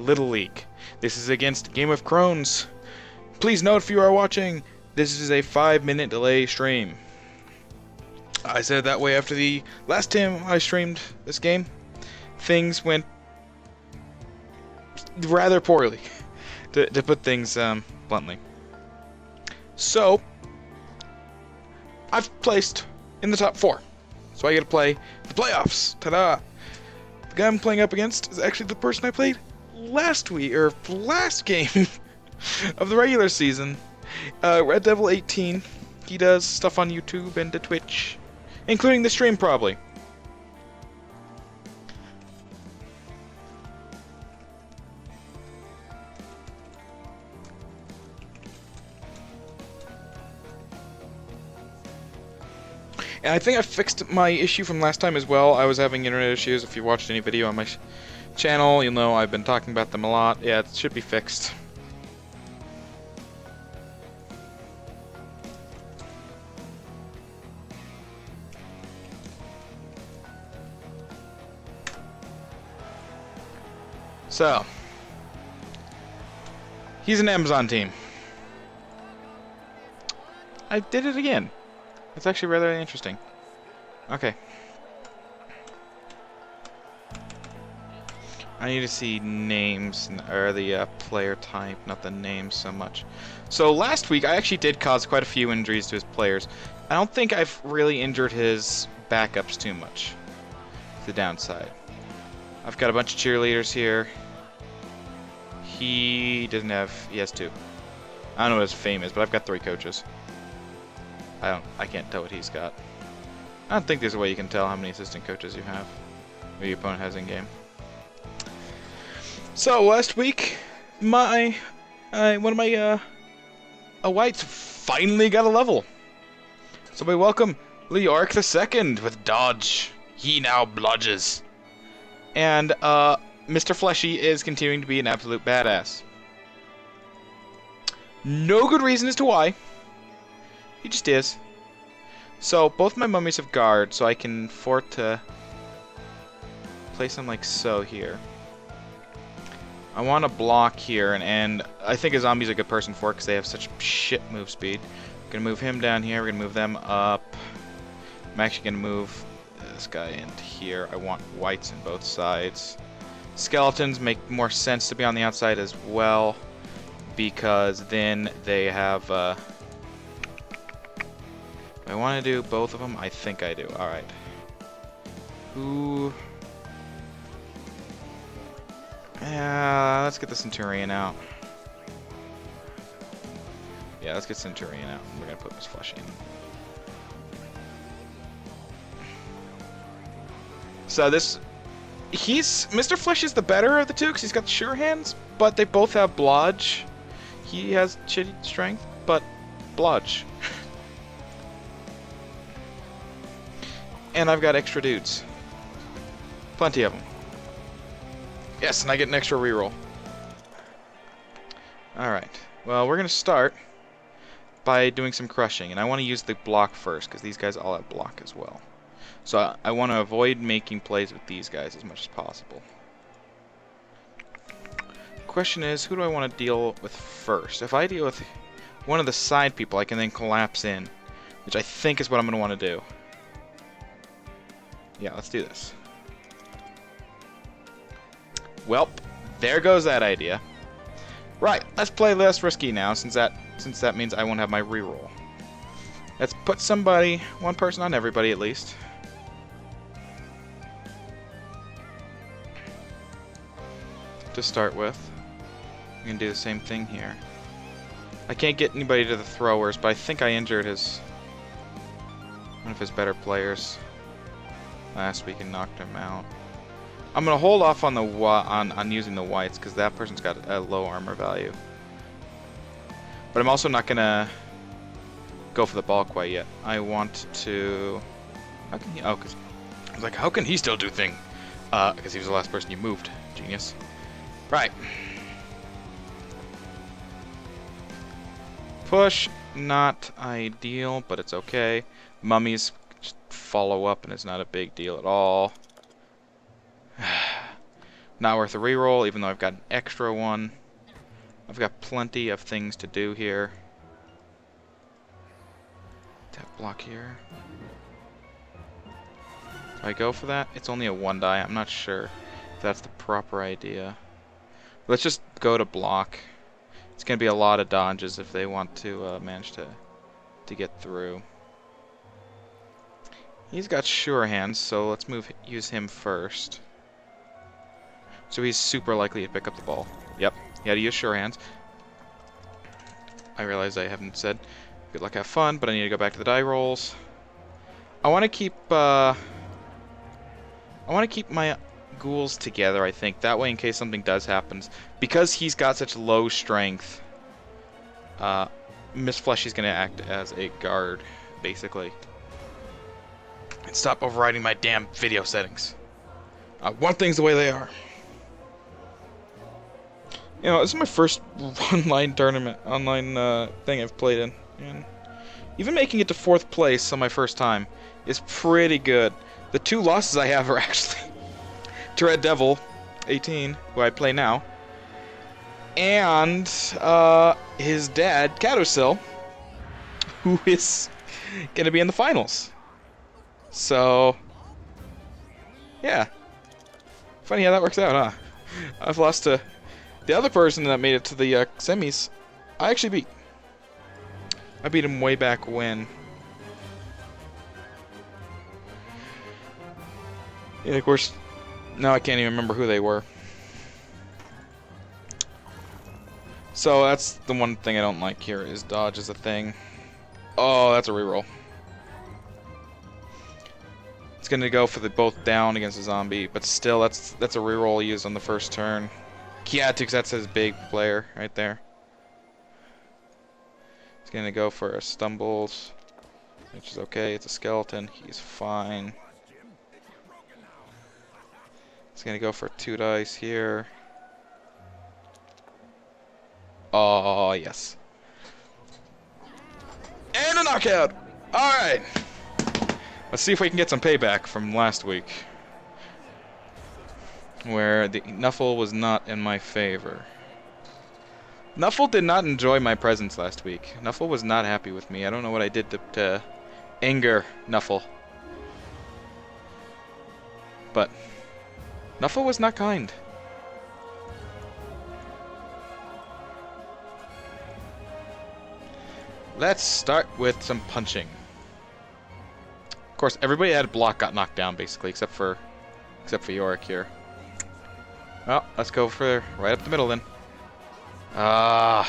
Little League. This is against Game of Crones. Please note if you are watching, this is a 5-minute delay stream. I said it that way after the last time I streamed this game. Things went rather poorly, to put things bluntly. So, I've placed in the top 4. So I get to play the playoffs. Ta-da! The guy I'm playing up against is actually the person I played last week, or last game of the regular season. Red Devil 18. He does stuff on YouTube and to Twitch, including the stream probably. And I think I fixed my issue from last time as well. I was having internet issues. If you watched any video on my channel, you'll know I've been talking about them a lot. Yeah, it should be fixed. So, he's an Amazon team. I did it again. It's actually rather interesting. Okay. I need to see names, or the player type, not the names so much. So last week, I actually did cause quite a few injuries to his players. I don't think I've really injured his backups too much. The downside. I've got a bunch of cheerleaders here. He doesn't have... He has 2. I don't know what his fame is, but I've got 3 coaches. I can't tell what he's got. I don't think there's a way you can tell how many assistant coaches you have, or your opponent has in game. So last week, one of my whites finally got a level. So we welcome Leoric II with dodge. He now bludges. And Mr. Fleshy is continuing to be an absolute badass. No good reason as to why. He just is. So, both my mummies have guard, so I can afford to place them like so here. I want to block here, and I think a zombie's a good person for it because they have such shit move speed. I'm going to move him down here, we're going to move them up. I'm actually going to move this guy into here. I want whites on both sides. Skeletons make more sense to be on the outside as well, because then they have... I want to do both of them? I think I do. Alright. Who... Yeah, let's get the Centurion out. Yeah, let's get Centurion out. We're going to put Miss Flesh in. So this... Mr. Flesh is the better of the two because he's got the sure hands, but they both have blodge. He has shitty strength, but blodge. And I've got extra dudes. Plenty of them. Yes, and I get an extra reroll. Alright. Well, we're going to start by doing some crushing. And I want to use the block first, because these guys all have block as well. So I want to avoid making plays with these guys as much as possible. Question is, who do I want to deal with first? If I deal with one of the side people, I can then collapse in, which I think is what I'm going to want to do. Yeah, let's do this. Welp, there goes that idea. Right, let's play less risky now, since that means I won't have my reroll. Let's put somebody, one person on everybody at least. To start with. I'm gonna do the same thing here. I can't get anybody to the throwers, but I think I injured one of his better players last week and knocked him out. I'm gonna hold off on the on using the whites because that person's got a low armor value. But I'm also not gonna go for the ball quite yet. I want to. How can he? Oh, because I was like, how can he still do thing? Because he was the last person you moved. Genius. Right. Push, not ideal, but it's okay. Mummies just follow up and it's not a big deal at all. Not worth a reroll, even though I've got an extra one. I've got plenty of things to do here. Tap block here. Do I go for that? It's only a 1 die. I'm not sure if that's the proper idea. Let's just go to block. It's going to be a lot of dodges if they want to manage to get through. He's got sure hands, so let's use him first. So he's super likely to pick up the ball. Yep, he had to use sure hands. I realize I haven't said good luck, have fun, but I need to go back to the die rolls. I want to keep my ghouls together, I think. That way, in case something does happen. Because he's got such low strength, Miss Fleshy's going to act as a guard, basically. And stop overriding my damn video settings. I want things the way they are. You know, this is my first online tournament, thing I've played in. And even making it to 4th place on my first time is pretty good. The 2 losses I have are actually to Red Devil, 18, who I play now, and his dad, Catersil, who is going to be in the finals. So, yeah. Funny how that works out, huh? I've lost to the other person that made it to the semis. I actually beat. I beat him way back when. And of course, now I can't even remember who they were. So that's the one thing I don't like here, is dodge is a thing. Oh, that's a reroll. It's gonna go for the both down against a zombie, but still, that's a reroll used on the first turn. Yeah, because that's his big player right there. He's gonna go for a stumbles, which is okay. It's a skeleton. He's fine. He's gonna go for 2 dice here. Oh, yes. And a knockout! Alright. Let's see if we can get some payback from last week, where the Nuffle was not in my favor. Nuffle did not enjoy my presence last week. Nuffle was not happy with me. I don't know what I did to anger Nuffle. But Nuffle was not kind. Let's start with some punching. Of course, everybody that had a block got knocked down, basically, except for Yorick here. Well, let's go for right up the middle then.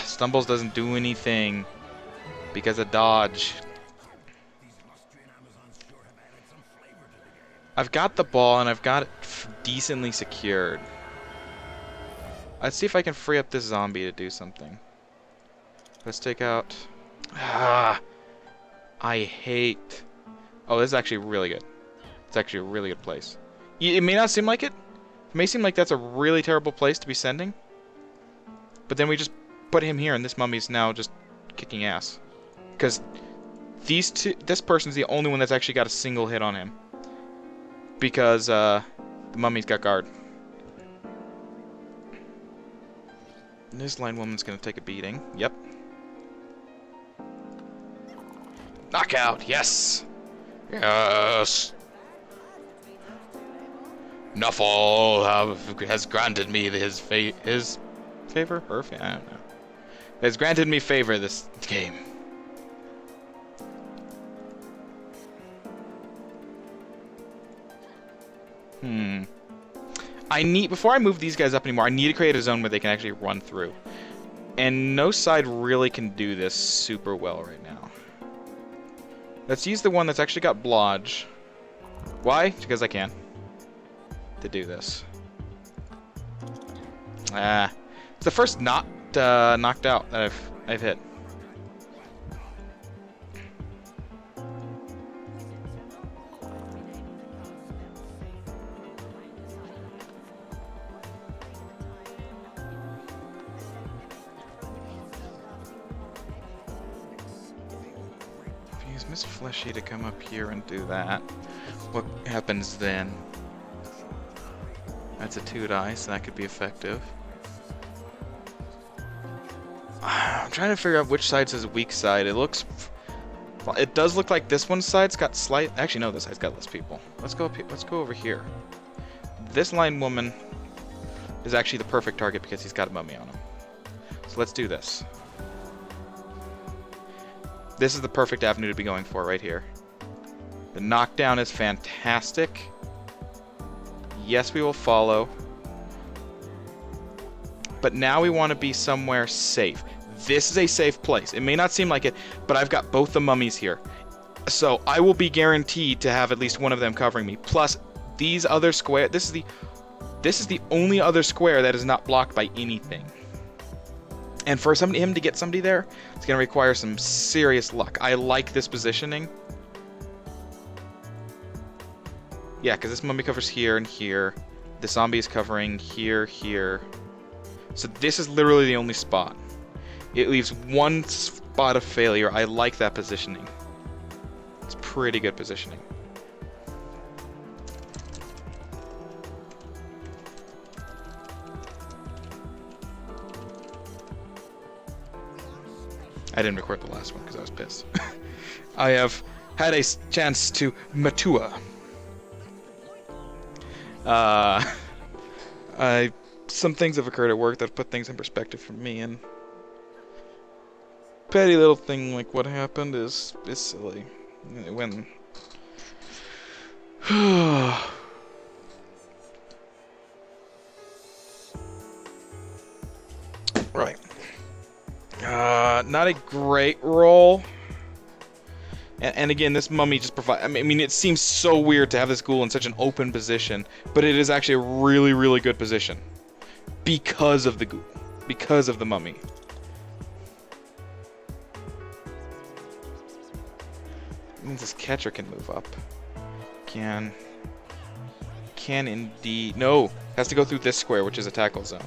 Stumbles doesn't do anything because of dodge. I've got the ball and I've got it decently secured. Let's see if I can free up this zombie to do something. Let's take out... I hate... Oh, this is actually really good. It's actually a really good place. It may not seem like it. It may seem like that's a really terrible place to be sending. But then we just put him here and this mummy's now just kicking ass. Because this person's the only one that's actually got a single hit on him. Because the mummy's got guard. And this line woman's gonna take a beating. Yep. Knockout, yes! Yes! Nuffle has granted me his favor? Her favor? I don't know. Has granted me favor this game. Before I move these guys up anymore, I need to create a zone where they can actually run through. And no side really can do this super well right now. Let's use the one that's actually got blodge. Why? Because I can. To do this. It's the first knocked out that I've hit. Use Miss Fleshy to come up here and do that. What happens then? That's a 2-die, so that could be effective. I'm trying to figure out which side's his weak side. It does look like this one side's got slight. Actually, no, this side's got less people. Let's go up here. Let's go over here. This line woman is actually the perfect target because he's got a mummy on him. So let's do this. This is the perfect avenue to be going for right here. The knockdown is fantastic. Yes, we will follow. But now we want to be somewhere safe. This is a safe place. It may not seem like it, but I've got both the mummies here. So I will be guaranteed to have at least one of them covering me. Plus, these other square. This is the only other square that is not blocked by anything. And for him to get somebody there, it's going to require some serious luck. I like this positioning. Yeah, because this mummy covers here and here. The zombie is covering here, here. So this is literally the only spot. It leaves one spot of failure. I like that positioning. It's pretty good positioning. I didn't record the last one because I was pissed. I have had a chance to mature. Some things have occurred at work that have put things in perspective for me, and petty little thing like what happened is silly. When right. Not a great roll. And again, this mummy just provides... I mean, it seems so weird to have this ghoul in such an open position, but it is actually a really, really good position. Because of the ghoul. Because of the mummy. It means this catcher can move up. Can indeed... No! Has to go through this square, which is a tackle zone.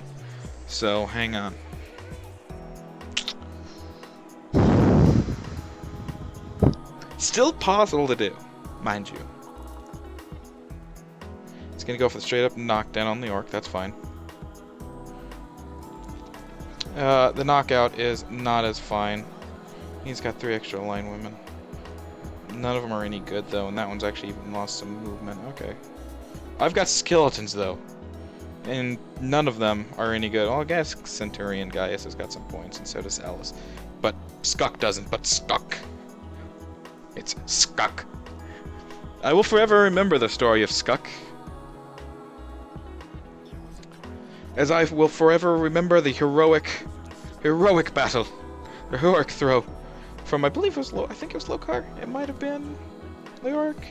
So, hang on. Still possible to do, mind you. It's gonna go for the straight up knockdown on the orc, that's fine. The knockout is not as fine. He's got 3 extra line women. None of them are any good though, and that one's actually even lost some movement. Okay. I've got skeletons though, and none of them are any good. Well, I guess Centurion Gaius has got some points, and so does Alice. But Skuck doesn't, but Skuck. It's Skuck. I will forever remember the story of Skuck. As I will forever remember the heroic battle. The heroic throw. From, I believe it was I think it was Lokar. It might have been Leoric.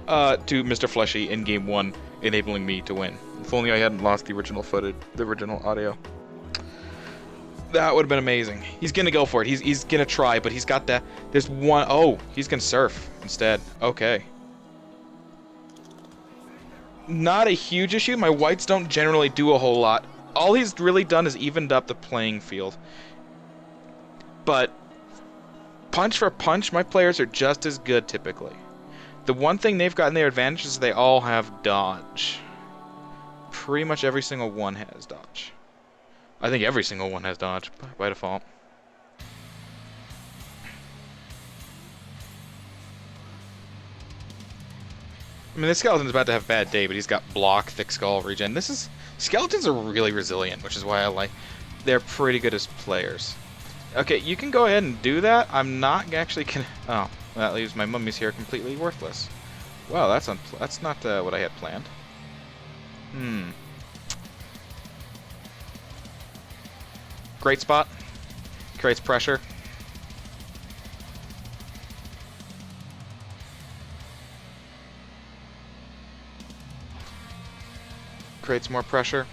To Mr. Fleshy in Game 1, enabling me to win. If only I hadn't lost the original footage, the original audio. That would have been amazing. He's gonna go for it. He's gonna try, but he's got that. There's one. Oh, he's gonna surf instead. Okay. Not a huge issue. My whites don't generally do a whole lot. All he's really done is evened up the playing field. But punch for punch, my players are just as good typically. The one thing they've got in their advantage is they all have dodge. Pretty much every single one has dodge. I think every single one has dodge by default. I mean, the skeleton's about to have a bad day, but he's got block, thick skull, regen. Skeletons are really resilient, which is why I like. They're pretty good as players. Okay, you can go ahead and do that. I'm not actually gonna. Oh, that leaves my mummies here completely worthless. Well, that's not what I had planned. Great spot. Creates pressure. Creates more pressure.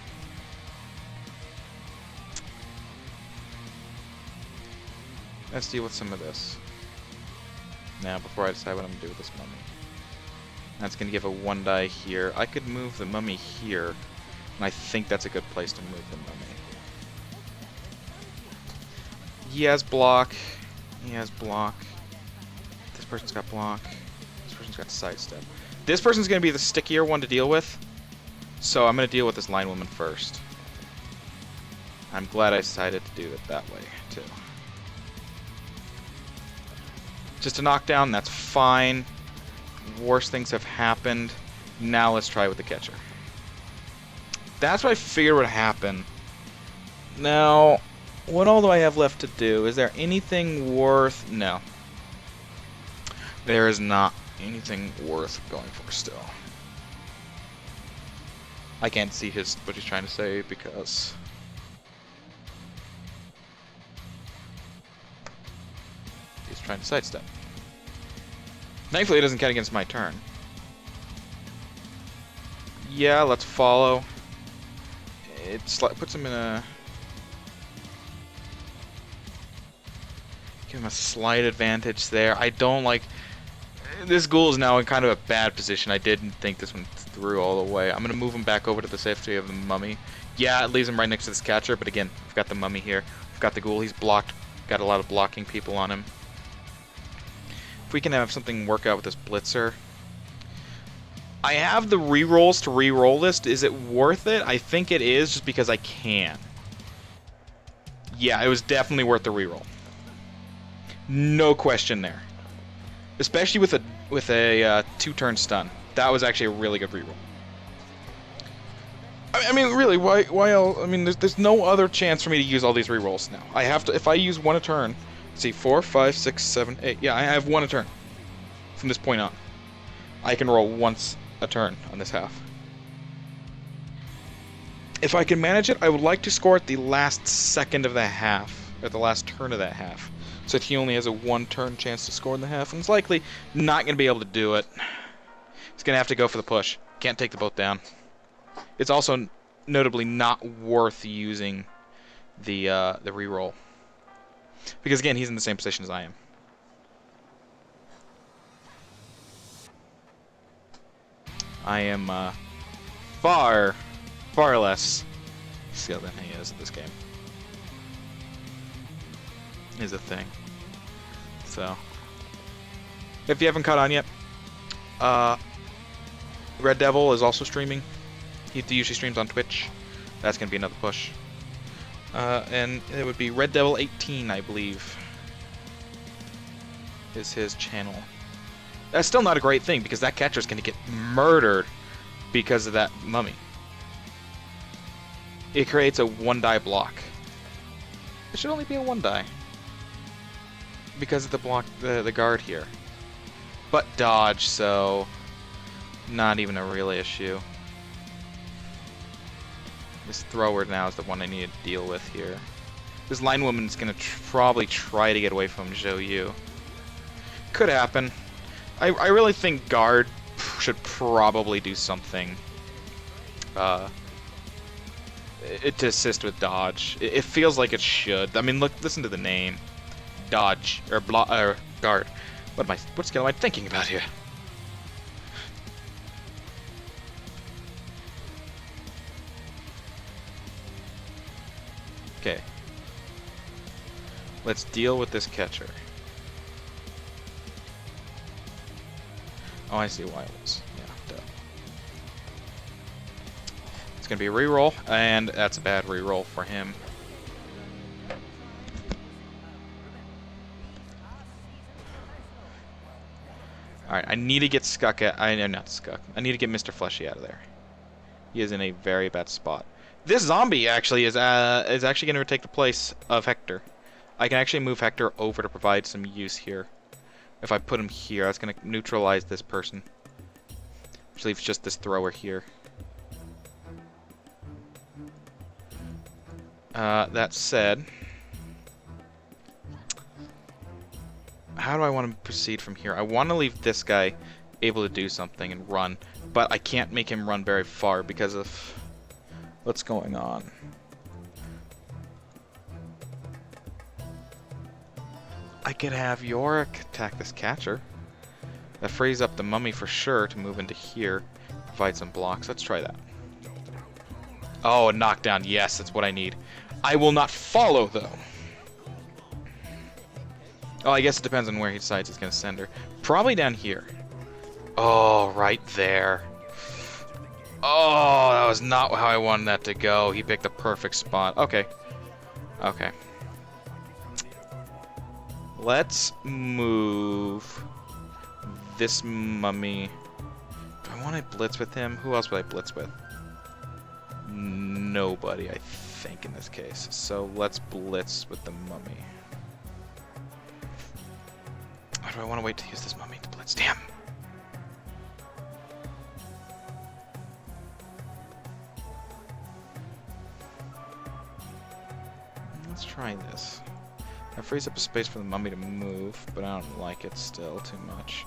Let's deal with some of this. Now, before I decide what I'm going to do with this mummy. That's going to give a 1-die here. I could move the mummy here, and I think that's a good place to move the mummy. He has block. He has block. This person's got block. This person's got sidestep. This person's going to be the stickier one to deal with. So I'm going to deal with this line woman first. I'm glad I decided to do it that way, too. Just a knockdown, that's fine. Worse things have happened. Now let's try with the catcher. That's what I figured would happen. Now, what all do I have left to do? Is there anything worth... No. There is not anything worth going for still. I can't see what he's trying to say because... he's trying to sidestep. Thankfully, it doesn't count against my turn. Yeah, let's follow. It puts him in a... give him a slight advantage there. I don't like... this ghoul is now in kind of a bad position. I didn't think this one through all the way. I'm going to move him back over to the safety of the mummy. Yeah, it leaves him right next to this catcher, but again, we've got the mummy here. We've got the ghoul. He's blocked. Got a lot of blocking people on him. If we can have something work out with this blitzer. I have the rerolls to reroll this. Is it worth it? I think it is, just because I can. Yeah, it was definitely worth the reroll. No question there. Especially with a two-turn stun. That was actually a really good reroll. I mean, really, why else? I mean, there's no other chance for me to use all these rerolls now. I have to, if I use one a turn. Let's see, 4, 5, 6, 7, 8. Yeah, I have one a turn from this point on. I can roll once a turn on this half. If I can manage it, I would like to score at the last second of the half, at the last turn of that half. So that he only has a one-turn chance to score in the half, and it's likely not going to be able to do it. He's going to have to go for the push. Can't take the boat down. It's also notably not worth using the reroll. Because again, he's in the same position as I am. I am far less skilled than he is at this game. Is a thing. So, if you haven't caught on yet, Red Devil is also streaming. He usually streams on Twitch. That's going to be another push. And it would be Red Devil 18, I believe, is his channel. That's still not a great thing, because that catcher is going to get murdered because of that mummy. It creates a 1-die block. It should only be a 1-die. Because of the block, the guard here. But dodge, so not even a real issue. This thrower now is the one I need to deal with here. This line woman's gonna probably try to get away from Zhou Yu. Could happen. I really think guard should probably do something to assist with dodge. It feels like it should. I mean, look, listen to the name. Dodge or guard. What skill am I thinking about here? Okay. Let's deal with this catcher. Oh, I see why it was. Yeah, duh. It's gonna be a reroll, and that's a bad reroll for him. Alright, I need to get Skuck at... not Skuck. I need to get Mr. Fleshy out of there. He is in a very bad spot. This zombie actually is actually going to take the place of Hector. I can actually move Hector over to provide some use here. If I put him here, that's going to neutralize this person. Which leaves just this thrower here. That said... how do I want to proceed from here? I want to leave this guy able to do something and run, but I can't make him run very far because of what's going on. I could have Yorick attack this catcher. That frees up the mummy for sure to move into here, provide some blocks. Let's try that. Oh, a knockdown. Yes, that's what I need. I will not follow, though. Oh, I guess it depends on where he decides he's going to send her. Probably down here. Oh, right there. Oh, that was not how I wanted that to go. He picked the perfect spot. Okay. Okay. Let's move this mummy. Do I want to blitz with him? Who else would I blitz with? Nobody, I think, in this case. So let's blitz with the mummy. Or do I want to wait to use this mummy to blitz? Damn! Let's try this. That frees up a space for the mummy to move, but I don't like it still too much.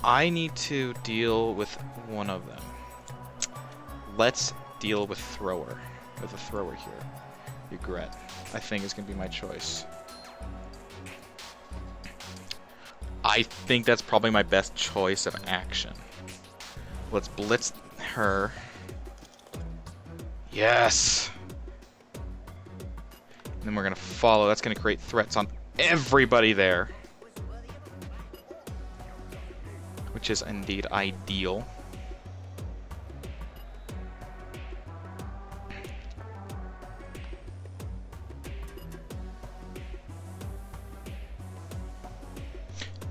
I need to deal with one of them. Let's deal with thrower. With a thrower here. Regret, I think, is going to be my choice. I think that's probably my best choice of action. Let's blitz her. Yes! And then we're going to follow. That's going to create threats on everybody there. Which is indeed ideal.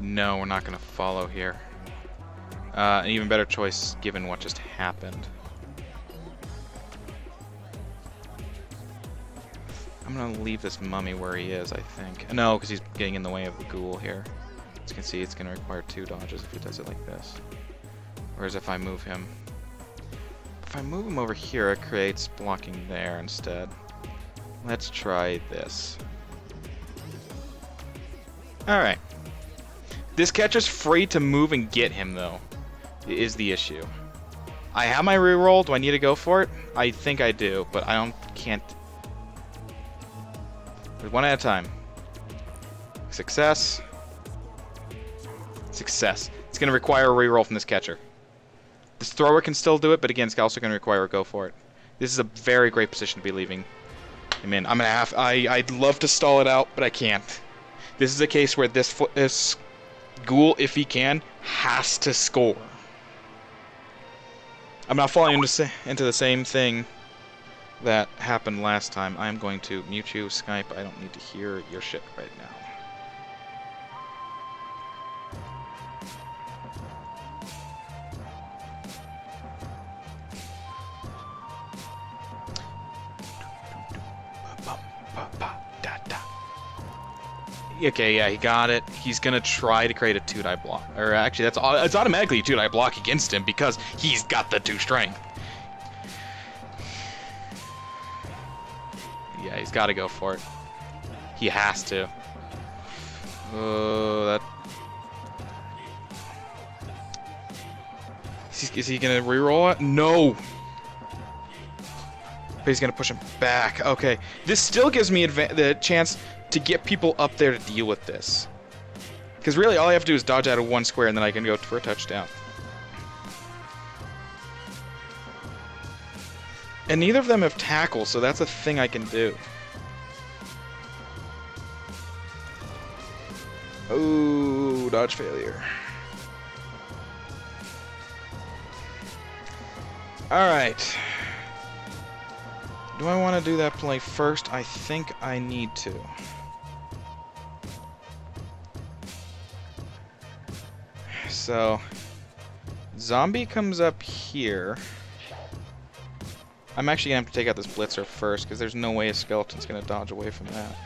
No, we're not going to follow here. An even better choice given what just happened. I'm going to leave this mummy where he is, I think. No, because he's getting in the way of the ghoul here. As you can see, it's going to require 2 dodges if he does it like this. Whereas if I move him... If I move him over here, it creates blocking there instead. Let's try this. Alright. This catcher's free to move and get him, though, is the issue. I have my reroll. Do I need to go for it? I think I do, but I can't. One at a time. Success. Success. It's going to require a reroll from this catcher. This thrower can still do it, but again, it's also going to require a go for it. This is a very great position to be leaving him in. I'm going to have... I'd love to stall it out, but I can't. This is a case where this ghoul, if he can, has to score. I'm not falling into the same thing that happened last time. I'm going to mute you, Skype. I don't need to hear your shit right now. Okay, yeah, he got it. He's gonna try to create a 2-die block. Or actually, it's automatically a 2-die block against him because he's got the 2 strength. Yeah, he's got to go for it. He has to. That. Is he gonna reroll it? No. But he's gonna push him back. Okay, this still gives me the chance to get people up there to deal with this. Because really, all I have to do is dodge out of 1 square, and then I can go for a touchdown. And neither of them have tackle, so that's a thing I can do. Oh, dodge failure. Alright. Do I want to do that play first? I think I need to. So, zombie comes up here. I'm actually going to have to take out this blitzer first, because there's no way a skeleton's going to dodge away from that.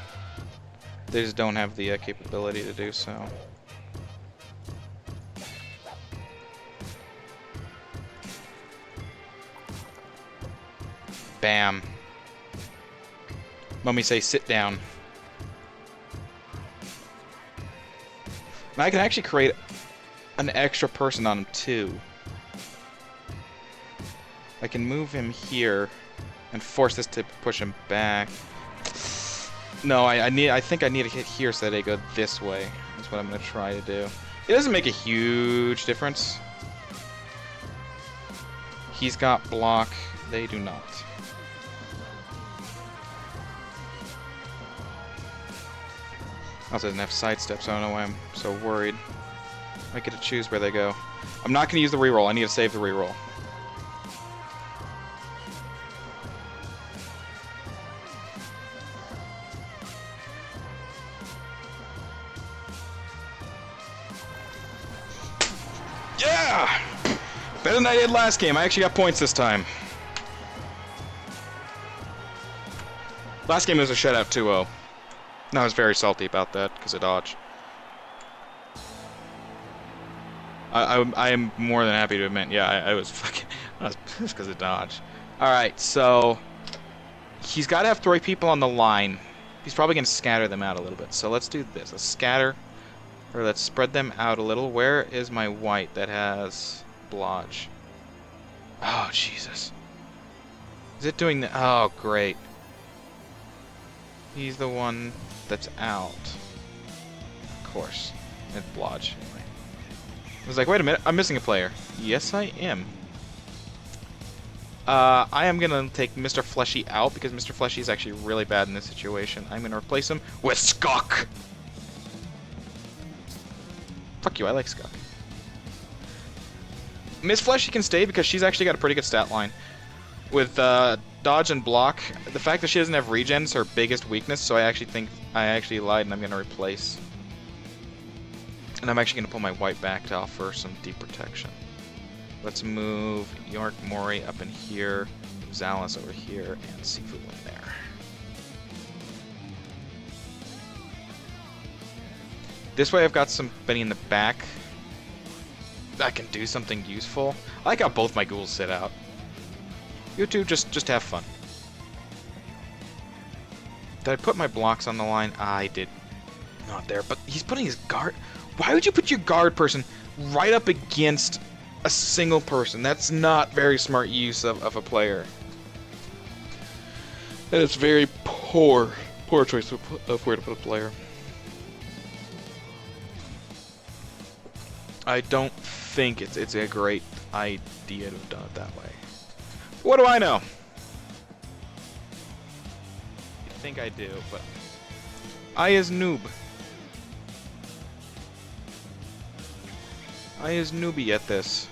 They just don't have the capability to do so. Bam. Mummy say sit down. And I can actually create an extra person on him too. I can move him here and force this to push him back. No, I think I need to hit here so that they go this way. That's what I'm gonna try to do. It doesn't make a huge difference. He's got block, they do not. Also doesn't have sidestep, so I don't know why I'm so worried. I get to choose where they go. I'm not gonna use the reroll, I need to save the reroll. Yeah! Better than I did last game. I actually got points this time. Last game was a shutout 2-0. And I was very salty about that because of dodge. I am more than happy to admit, yeah, I was fucking... It's because of dodge. Alright, so... He's got to have 3 people on the line. He's probably going to scatter them out a little bit. So let's do this. Let's scatter... Or let's spread them out a little. Where is my white that has blodge? Oh, Jesus. Is it doing the... Oh, great. He's the one that's out. Of course. It's blodge. Anyway. I was like, wait a minute. I'm missing a player. Yes, I am. I am going to take Mr. Fleshy out because Mr. Fleshy is actually really bad in this situation. I'm going to replace him with Skok. Fuck you, I like Skok. Miss Fleshy can stay because she's actually got a pretty good stat line. With dodge and block, the fact that she doesn't have regen is her biggest weakness, so I actually think I actually lied and I'm going to replace. And I'm actually going to pull my white back to offer some deep protection. Let's move York Mori up in here, Zalis over here, and Sifu in there. This way I've got somebody in the back that can do something useful. I like how both my ghouls sit out. You two just have fun. Did I put my blocks on the line? I did not there, but he's putting his guard... Why would you put your guard person right up against a single person? That's not very smart use of a player. That is very poor choice of where to put a player. I don't think it's a great idea to have done it that way. What do I know? I think I do, but I is noob. I is newbie at this.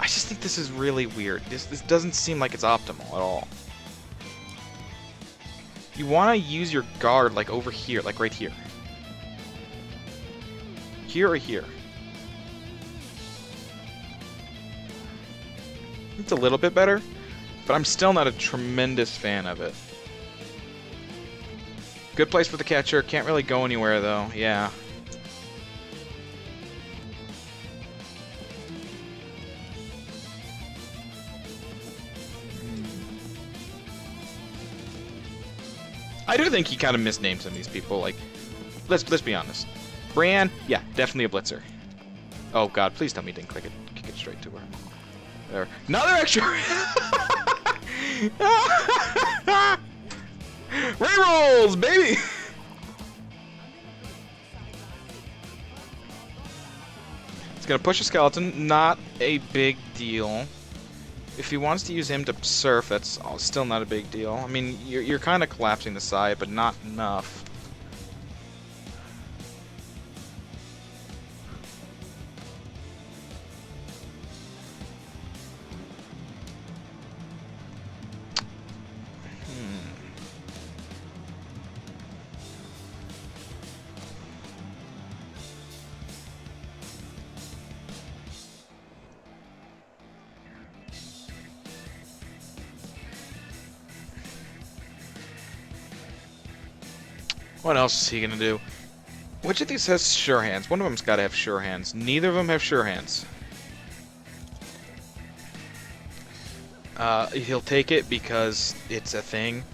I just think this is really weird. This doesn't seem like it's optimal at all. You want to use your guard like over here, like right here. Here or here? It's a little bit better, but I'm still not a tremendous fan of it. Good place for the catcher. Can't really go anywhere though. Yeah. I do think he kind of misnamed some of these people. Like, let's be honest. Bran, yeah, definitely a blitzer. Oh god, please tell me he didn't kick it straight to her. There. Another extra. Rerolls, baby. It's gonna push a skeleton. Not a big deal. If he wants to use him to surf, that's still not a big deal. I mean, you're kind of collapsing the side, but not enough. What else is he gonna do? Which of these has sure hands? One of them's gotta have sure hands. Neither of them have sure hands. He'll take it because it's a thing.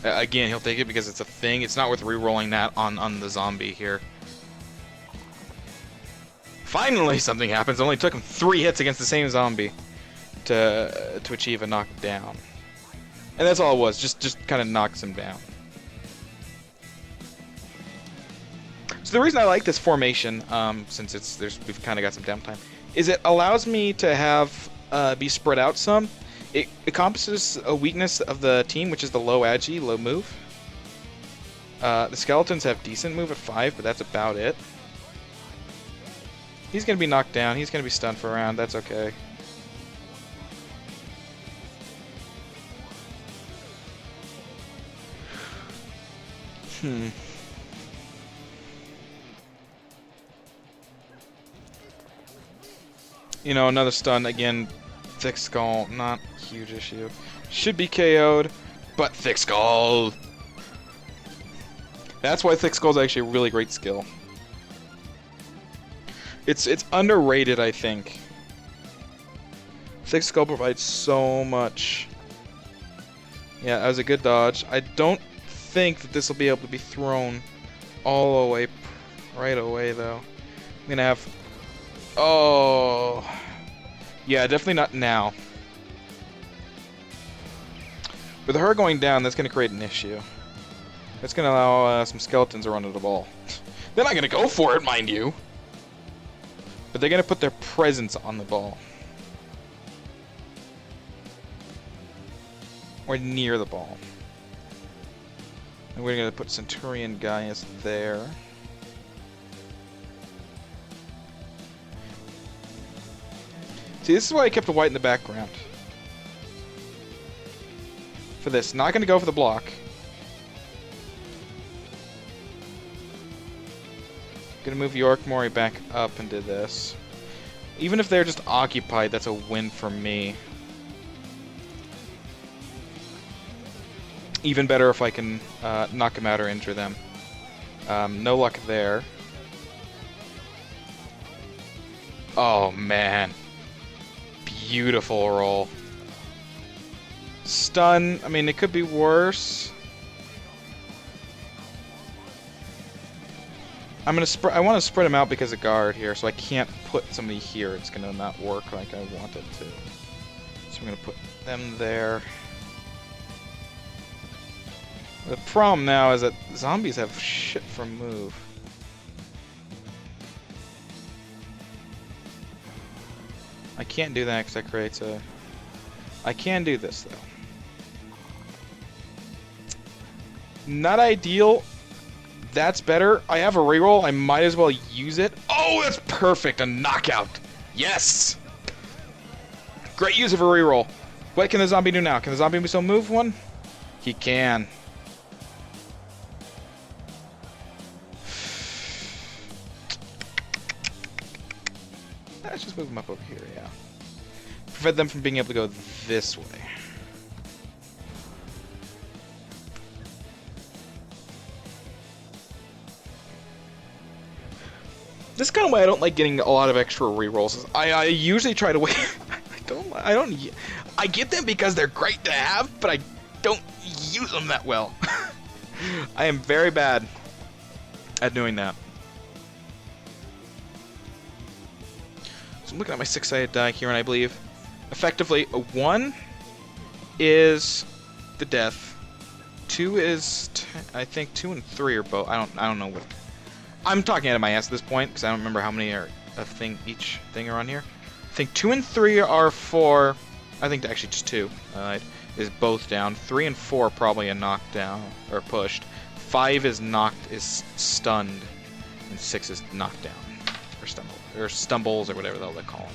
Again, he'll take it because it's a thing. It's not worth re-rolling that on the zombie here. Finally, something happens. It only took him 3 hits against the same zombie to achieve a knockdown. And that's all it was. Just kind of knocks him down. So the reason I like this formation, since we've kind of got some downtime, is it allows me to have be spread out some. It encompasses a weakness of the team, which is the low agi, low move. The skeletons have decent move at 5, but that's about it. He's gonna be knocked down. He's gonna be stunned for a round. That's okay. You know, another stun again. Thick Skull, not huge issue. Should be KO'd, but Thick Skull. That's why Thick Skull is actually a really great skill. It's underrated, I think. Thick Skull provides so much. Yeah, that was a good dodge. I don't think that this will be able to be thrown all the way right away, though. I'm gonna have... Oh... Yeah, definitely not now. With her going down, that's gonna create an issue. That's gonna allow some skeletons to run to the ball. They're not gonna go for it, mind you. But they're gonna put their presence on the ball. Or near the ball. And we're gonna put Centurion Gaius there. See, this is why I kept the white in the background. For this, not gonna go for the block. Gonna move York Mori back up and do this. Even if they're just occupied, that's a win for me. Even better if I can knock them out or injure them. No luck there. Oh, man. Beautiful roll. Stun. I mean, it could be worse. I'm gonna I want to spread them out because of guard here, so I can't put somebody here. It's gonna not work like I want it to. So I'm gonna put them there. The problem now is that zombies have shit for move. I can't do that because that creates a... I can do this, though. Not ideal. That's better. I have a reroll. I might as well use it. Oh, that's perfect. A knockout. Yes! Great use of a reroll. What can the zombie do now? Can the zombie still move one? He can. Let's just move them up over here, yeah. Prevent them from being able to go this way. This is kind of why I don't like getting a lot of extra rerolls. I usually try to wait. I get them because they're great to have, but I don't use them that well. I am very bad at doing that. So I'm looking at my six-sided die here, and I believe effectively a 1 is the death. 2 is I think 2 and 3 are both. I don't know what. I'm talking out of my ass at this point because I don't remember how many are each thing are on here. I think 2 and 3 are for. I think actually just 2 is both down. 3 and 4 probably a knockdown or pushed. 5 is stunned, and 6 is knocked down or stumbles or whatever the hell they call them.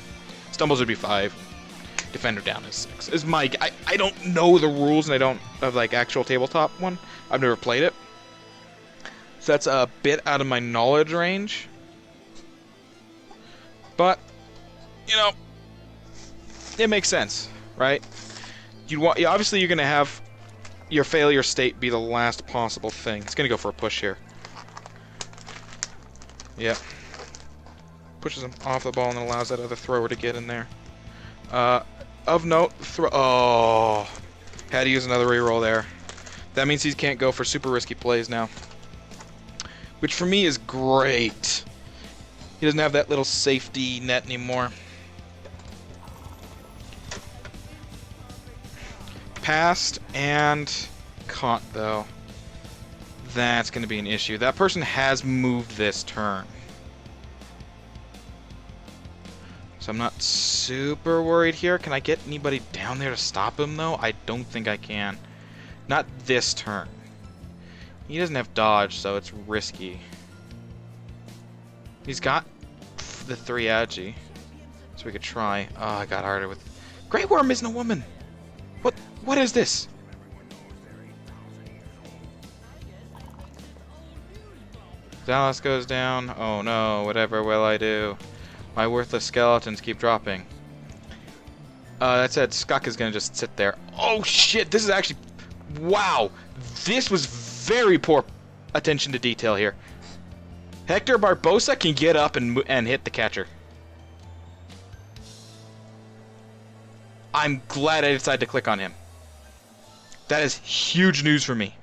Stumbles would be 5. Defender down is 6. Is my I don't know the rules and I don't of like actual tabletop one. I've never played it. So that's a bit out of my knowledge range. But, you know, it makes sense, right? Obviously you're going to have your failure state be the last possible thing. It's going to go for a push here. Yep. Pushes him off the ball and allows that other thrower to get in there. Of note, oh, had to use another reroll there. That means he can't go for super risky plays now. Which for me is great. He doesn't have that little safety net anymore. Passed and caught, though. That's going to be an issue. That person has moved this turn. So I'm not super worried here. Can I get anybody down there to stop him, though? I don't think I can. Not this turn. He doesn't have dodge, so it's risky. He's got the 3 agi. So we could try. Oh, I got harder with... Grey Worm isn't a woman! What is this? Dallas goes down. Oh no, whatever will I do? My worthless skeletons keep dropping. That said, Skuk is gonna just sit there. Oh shit, this is actually... Wow! This was very poor attention to detail here. Hector Barbosa can get up and hit the catcher. I'm glad I decided to click on him. That is huge news for me.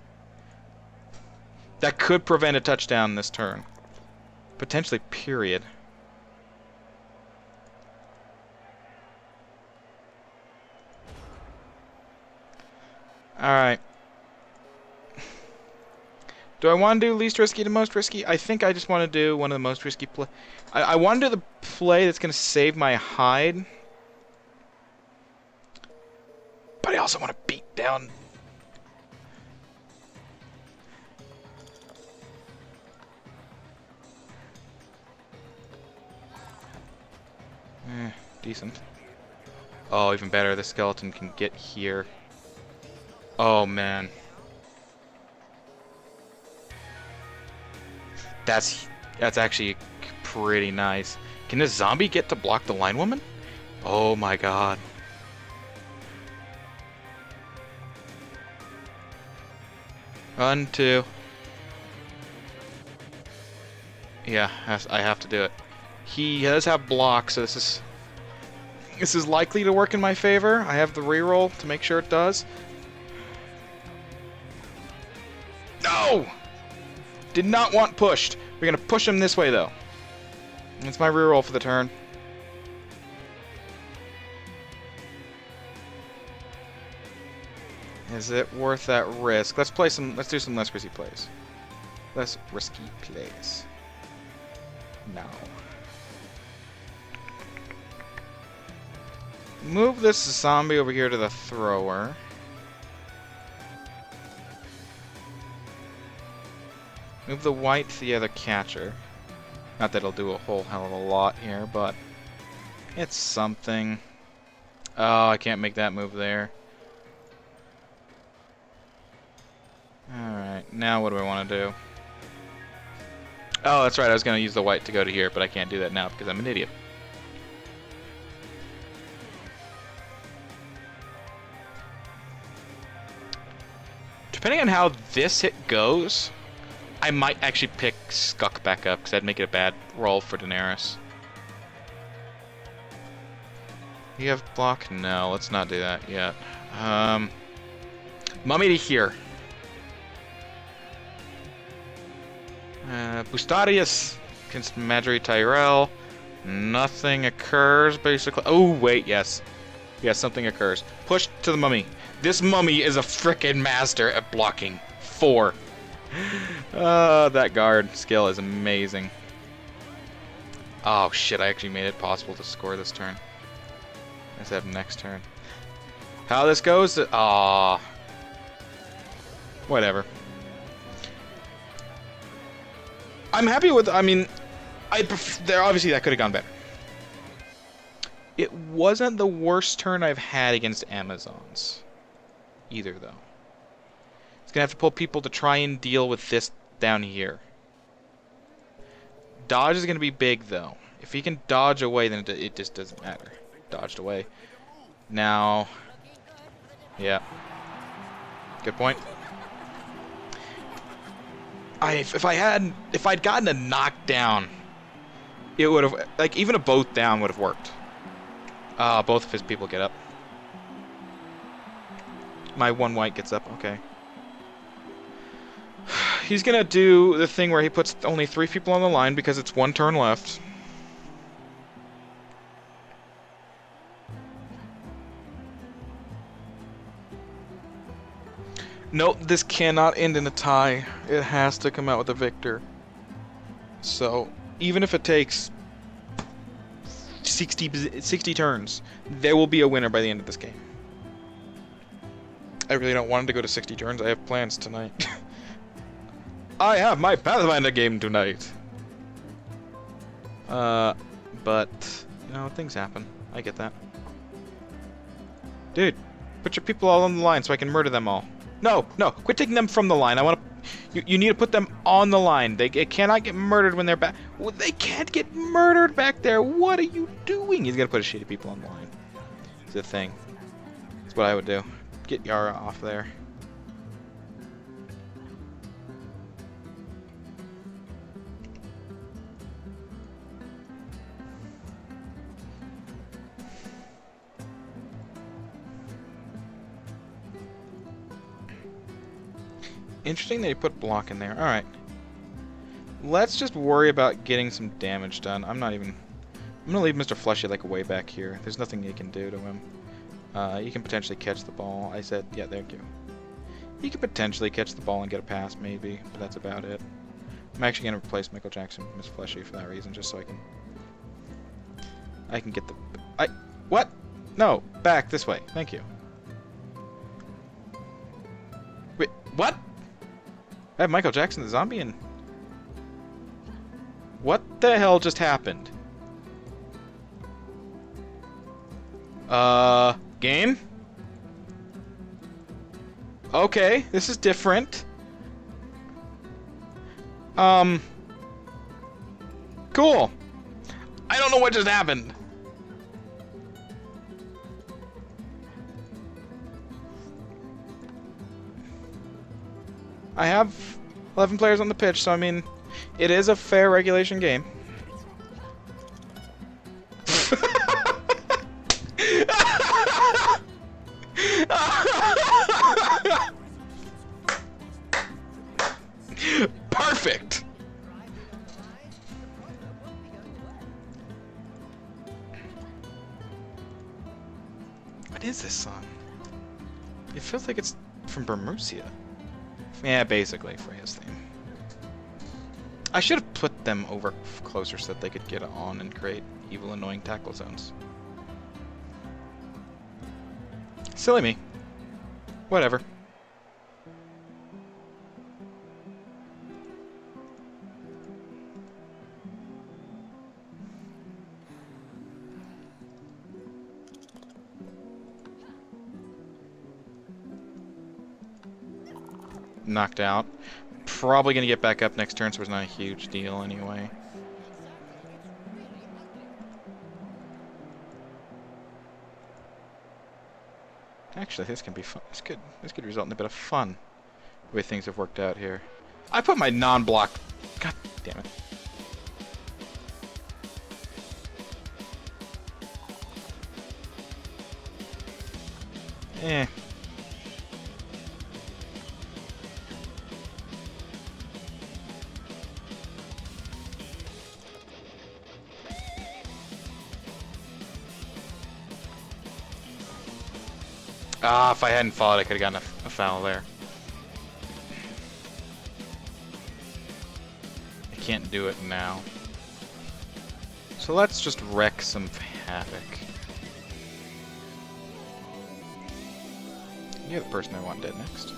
That could prevent a touchdown this turn. Potentially, period. Alright. Do I want to do least risky to most risky? I think I just want to do one of the most risky play. I want to do the play that's going to save my hide. But I also want to beat down... decent. Oh, even better, the skeleton can get here. Oh, man. That's actually pretty nice. Can this zombie get to block the line woman? Oh my god. Run, two. Yeah, I have to do it. He does have blocks, so this is likely to work in my favor. I have the reroll to make sure it does. No! Did not want pushed. We're gonna push him this way though. That's my reroll for the turn. Is it worth that risk? Let's do some less risky plays. Less risky plays. No. Move this zombie over here to the thrower. Move the white to the other catcher. Not that it'll do a whole hell of a lot here, but it's something. Oh, I can't make that move there. Alright, now what do I want to do? Oh, that's right, I was going to use the white to go to here, but I can't do that now because I'm an idiot. Depending on how this hit goes, I might actually pick Skuk back up, because that'd make it a bad roll for Daenerys. You have block? No, let's not do that yet. Mummy to here. Bustarius against Marjorie Tyrell. Nothing occurs, basically. Oh, wait, yes. Yes, something occurs. Push to the mummy. This mummy is a frickin' master at blocking. 4. That guard skill is amazing. Oh shit, I actually made it possible to score this turn. Let's have next turn. How this goes? Whatever. I'm happy with, I mean, obviously that could have gone better. It wasn't the worst turn I've had against Amazons. Either, though. It's gonna have to pull people to try and deal with this down here. Dodge is gonna be big, though. If he can dodge away, then it just doesn't matter. Dodged away. Now... Yeah. Good point. If I'd gotten a knockdown, it would have, like, even a both down would have worked. Both of his people get up. My one white gets up, okay. He's gonna do the thing where he puts only 3 people on the line because it's 1 turn left. Nope, this cannot end in a tie. It has to come out with a victor. So, even if it takes 60 turns, there will be a winner by the end of this game. I really don't want him to go to 60 turns. I have plans tonight. I have my Pathfinder game tonight. But, you know, things happen. I get that. Dude, put your people all on the line so I can murder them all. No, no, quit taking them from the line. I want to... You need to put them on the line. It cannot get murdered when they're back. Well, they can't get murdered back there. What are you doing? He's gonna put his shitty people on the line. It's the thing. That's what I would do. Get Yara off there. Interesting that he put block in there. Alright. Let's just worry about getting some damage done. I'm gonna leave Mr. Fleshy like way back here. There's nothing he can do to him. He can potentially catch the ball. I said, yeah, there you go. He could potentially catch the ball and get a pass, maybe, but that's about it. I'm actually gonna replace Michael Jackson with Miss Fleshy for that reason, just so I can get the... What? No, back this way. Thank you. Wait, what? I have Michael Jackson the zombie and... What the hell just happened? Game? Okay, this is different. Cool. I don't know what just happened. I have 11 players on the pitch, so I mean, it is a fair regulation game. Perfect. What is this song? It feels like it's from Bermucia. Yeah, basically, Freya's theme. I should have put them over closer so that they could get on and create evil, annoying tackle zones. Silly me. Whatever. Knocked out. Probably gonna get back up next turn, so it's not a huge deal anyway. Actually, this can be fun. This could result in a bit of fun, the way things have worked out here. I put my non-block. God damn it. Eh. Ah, if I hadn't followed, I could have gotten a foul there. I can't do it now. So let's just wreak some havoc. You're the person I want dead next.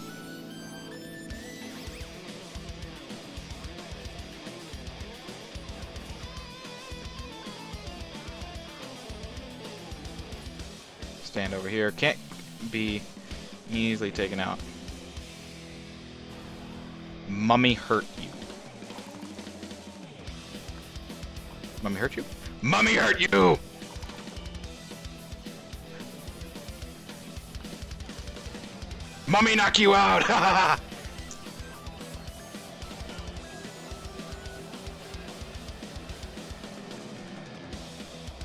Stand over here. Can't be easily taken out. Mummy hurt you. Mummy hurt you? Mummy hurt you! Mummy knock you out! Ha ha ha!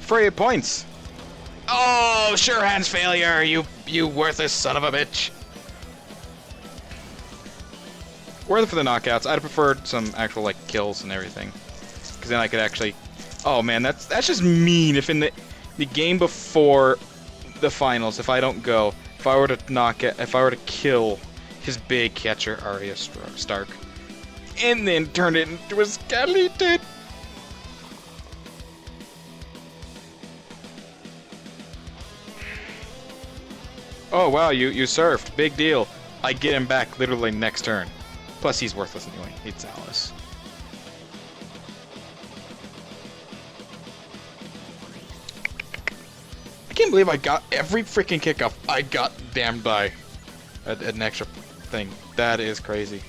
Freya points! Oh, sure hands failure, you worthless son of a bitch. Worth it for the knockouts. I'd have preferred some actual like kills and everything, because then I could actually. Oh man, that's just mean. If in the game before the finals, if I don't go, if I were to kill his big catcher Arya Stark, and then turn it into a skeleton. Oh wow, you surfed. Big deal. I get him back literally next turn. Plus he's worthless anyway. It's Alice. I can't believe I got every freaking kickoff. I got damned by an extra thing. That is crazy.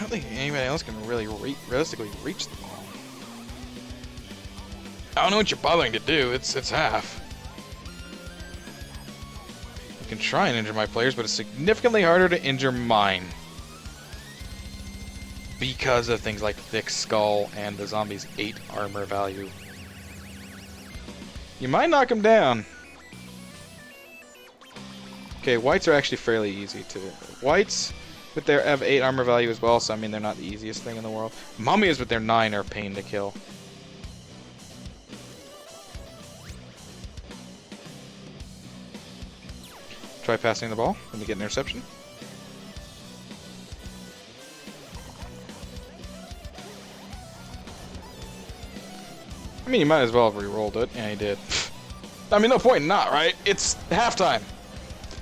don't think anybody else can really realistically reach the ball. I don't know what you're bothering to do. It's half. You can try and injure my players, but it's significantly harder to injure mine. Because of things like Thick Skull and the zombie's 8 armor value. You might knock him down. Okay, whites are actually fairly easy to... Whites, with their have 8 armor value as well, so I mean they're not the easiest thing in the world. Mummies with their 9 are a pain to kill. Try passing the ball. Let me get an interception. I mean, you might as well have re-rolled it. Yeah, he did. I mean, no point in not, right? It's halftime.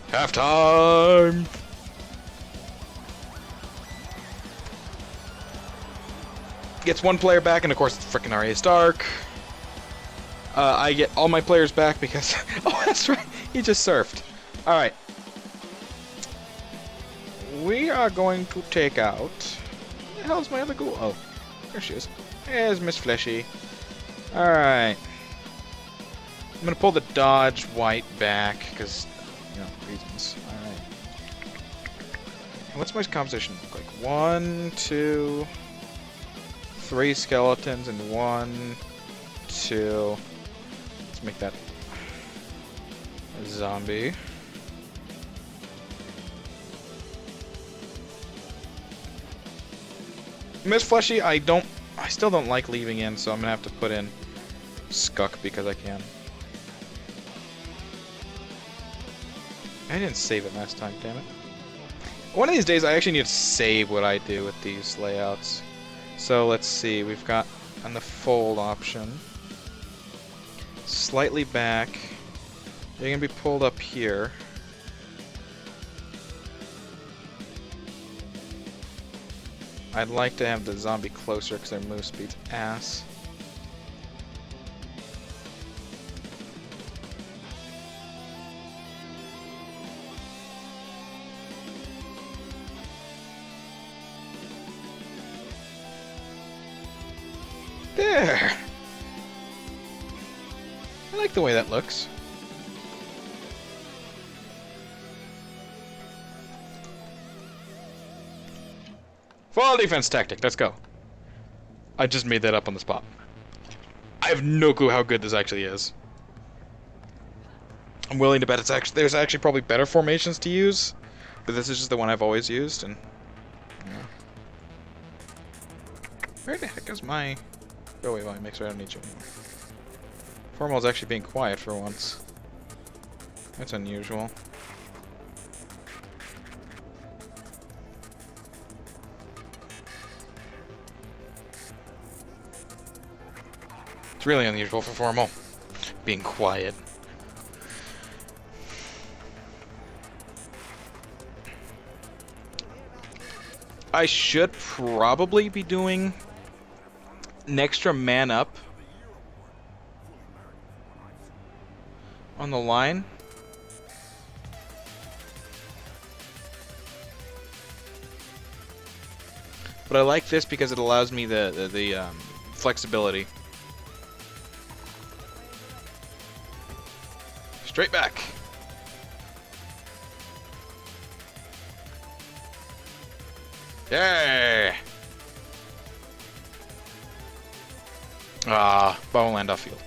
Halftime! Gets one player back, and of course, it's frickin' Arya Stark. I get all my players back because... Oh, that's right! He just surfed. Alright. We are going to take out... Where the hell's my other ghoul? Oh, there she is. There's Miss Fleshy. Alright. I'm gonna pull the dodge white back, because, you know, reasons. Alright. What's my composition look like? 1, 2, 3 skeletons, and 1, 2. Let's make that a zombie. Miss Fleshy, I still don't like leaving in, so I'm gonna have to put in Skuck because I can. I didn't save it last time, damn it. One of these days I actually need to save what I do with these layouts. So let's see, we've got on the fold option. Slightly back. They're gonna be pulled up here. I'd like to have the zombie closer because their move speed's ass. There! I like the way that looks. Fall defense tactic, let's go. I just made that up on the spot. I have no clue how good this actually is. I'm willing to bet there's actually probably better formations to use, but this is just the one I've always used, and... Yeah. Where the heck is my... Oh wait, make sure I don't need you anymore. Formal's actually being quiet for once. That's unusual. It's really unusual for Formal. Being quiet. I should probably be doing an extra man up on the line. But I like this because it allows me the flexibility. Straight back. Yeah. Ball will land off field.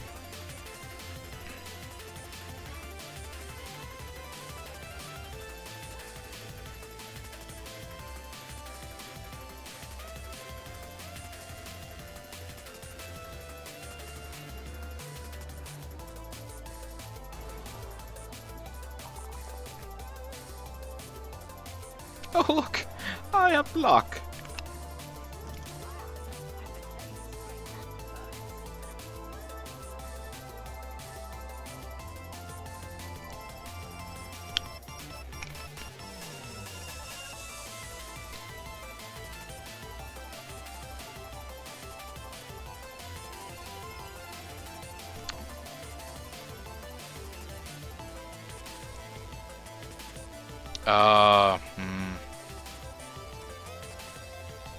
Oh look, I have block.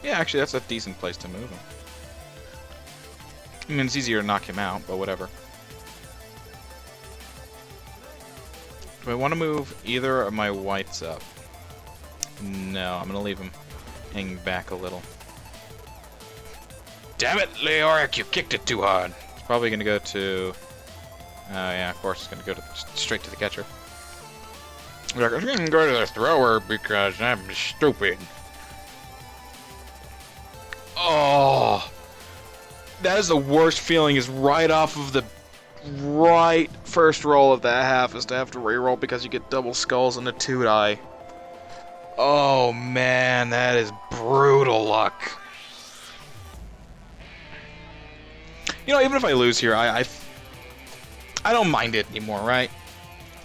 Yeah, Yeah, actually, that's a decent place to move him. I mean, it's easier to knock him out, but whatever. Do I want to move either of my whites up? No, I'm going to leave him hanging back a little. Damn it, Leoric, you kicked it too hard. It's probably going to go to... Oh, yeah, of course, it's going to go straight to the catcher. Like, I'm going to go to the thrower because I'm stupid. Oh! That is the worst feeling, is right off of the first roll of that half is to have to reroll because you get double skulls and a 2-die. Oh, man, that is brutal luck. You know, even if I lose here, I don't mind it anymore, right?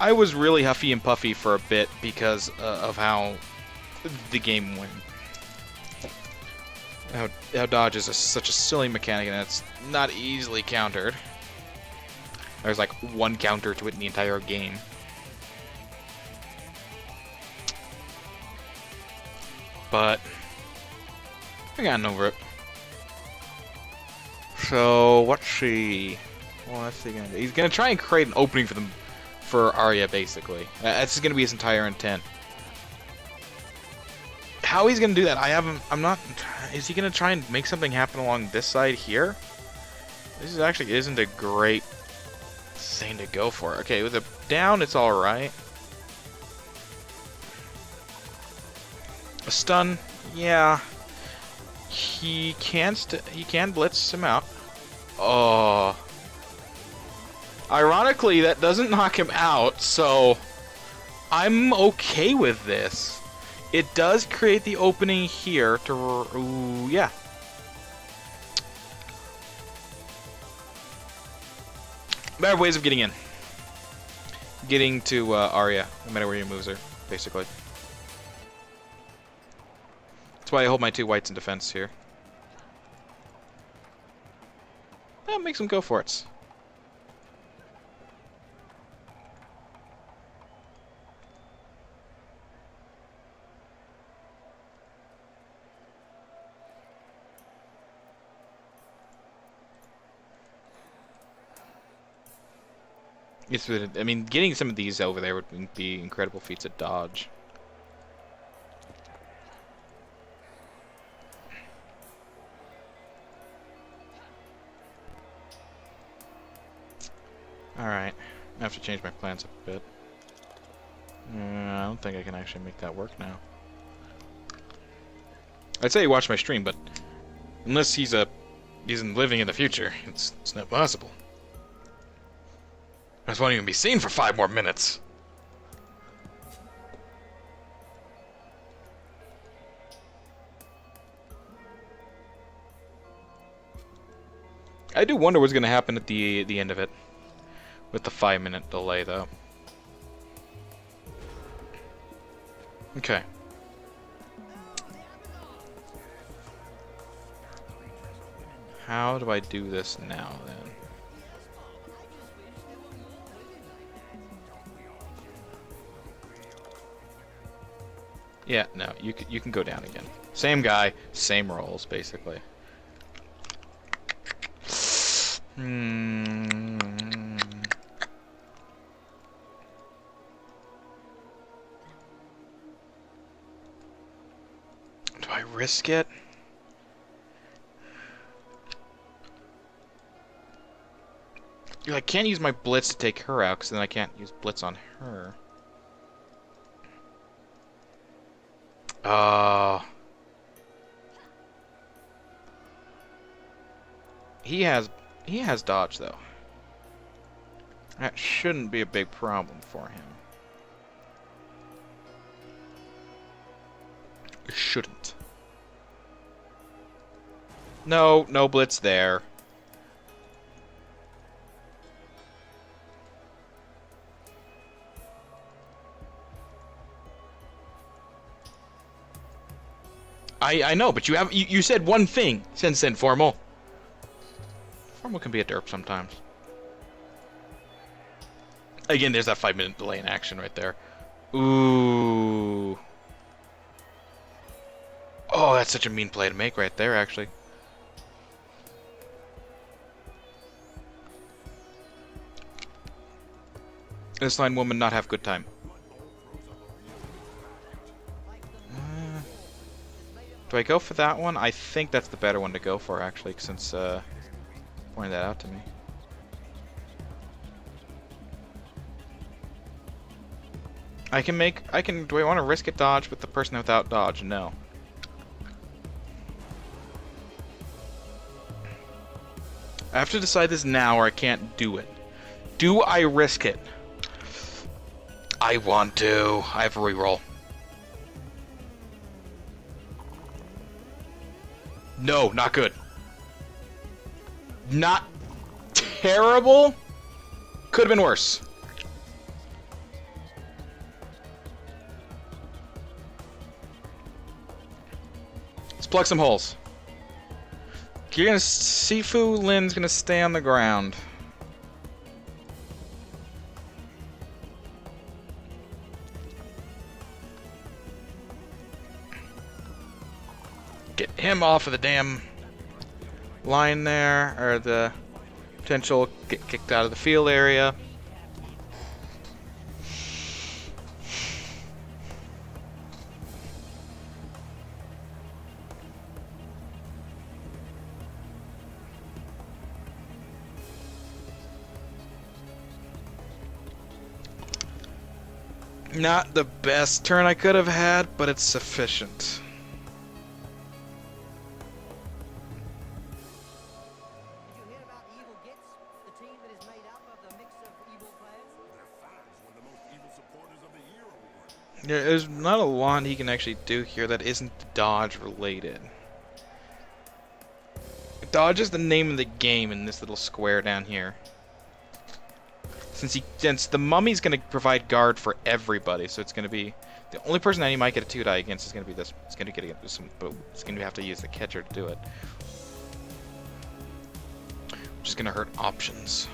I was really huffy and puffy for a bit because of how the game went. How dodge is such a silly mechanic and it's not easily countered. There's like one counter to it in the entire game. But I gotten over it. So let's see. What's he gonna do? He's gonna try and create an opening for Arya, basically. That's gonna be his entire intent. How he's gonna do that, I'm not. Is he gonna try and make something happen along this side here? This actually isn't a great thing to go for. Okay, with a down, it's all right. A stun, yeah. He can blitz him out. Oh. Ironically, that doesn't knock him out, so I'm okay with this. It does create the opening here to... Ooh, yeah. Better ways of getting in. Getting to Arya, no matter where you moves her, basically. That's why I hold my 2 whites in defense here. That makes him go for it. I mean, getting some of these over there would be incredible feats of dodge. Alright. I have to change my plans a bit. I don't think I can actually make that work now. I'd say watch my stream, but unless he's living in the future, it's not possible. This won't even be seen for 5 more minutes. I do wonder what's going to happen at the end of it. With the 5-minute delay, though. Okay. How do I do this now, then? Yeah, no, you can go down again. Same guy, same roles, basically. Do I risk it? I can't use my blitz to take her out, because then I can't use blitz on her. He has dodge though. That shouldn't be a big problem for him. It shouldn't. No blitz there. I know, but you said one thing since then, Formal. Formal can be a derp sometimes. Again, there's that 5-minute delay in action right there. Ooh. Oh, Oh, that's such a mean play to make right there, actually. This line woman not have good time. Do I go for that one? I think that's the better one to go for, actually, since pointed that out to me. Do I want to risk a dodge with the person without dodge? No. I have to decide this now or I can't do it. Do I risk it? I want to. I have a reroll. No, not good. Not terrible. Could have been worse. Let's plug some holes. You're gonna Sifu Lin's gonna stay on the ground. Get him off of the damn line there, or the potential get kicked out of the field area. Not the best turn I could have had, but it's sufficient. There's not a lot he can actually do here that isn't dodge related. Dodge is the name of the game in this little square down here. Since the mummy's gonna provide guard for everybody, so it's gonna be the only person that he might get a 2-die against is gonna be this. It's gonna get some, but it's gonna have to use the catcher to do it, which is gonna hurt options.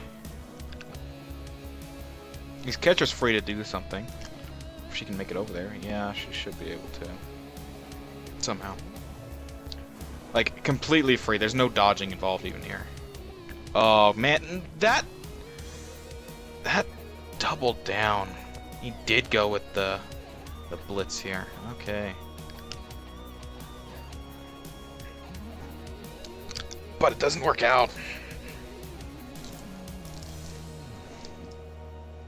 His catcher's free to do something. If she can make it over there, yeah, she should be able to somehow. Like completely free. There's no dodging involved even here. Oh man, that doubled down. He did go with the blitz here. Okay. But it doesn't work out.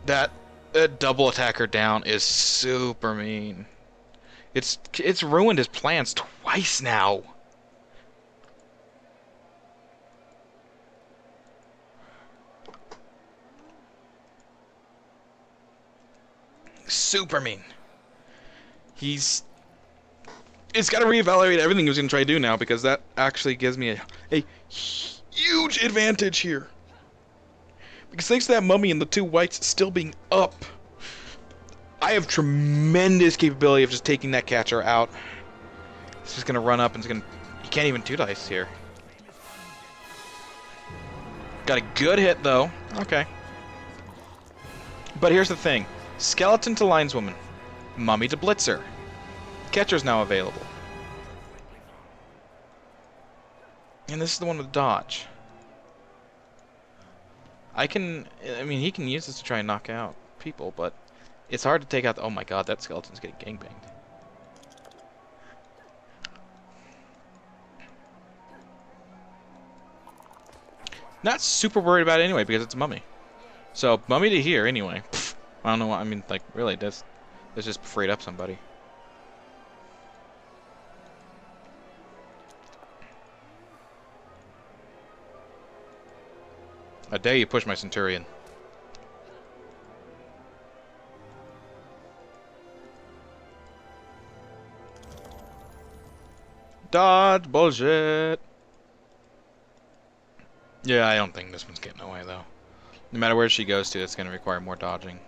That double attacker down is super mean. It's ruined his plans twice now. Super mean. It's got to reevaluate everything he was going to try to do now, because that actually gives me a huge advantage here. Because thanks to that mummy and the 2 whites still being up, I have tremendous capability of just taking that catcher out. It's just going to run up and it's going to... You can't even 2-dice here. Got a good hit, though. Okay. But here's the thing. Skeleton to lineswoman. Mummy to blitzer. Catcher's now available. And this is the one with dodge. I mean, he can use this to try and knock out people, but it's hard to take out the... Oh my god, that skeleton's getting gangbanged. Not super worried about it anyway, because it's a mummy. So, mummy to here anyway. Pfft, I don't know what... I mean, like, really, let's just freight up somebody. I dare you push my Centurion. Dodge bullshit. Yeah, I don't think this one's getting away, though. No matter where she goes to, it's going to require more dodging.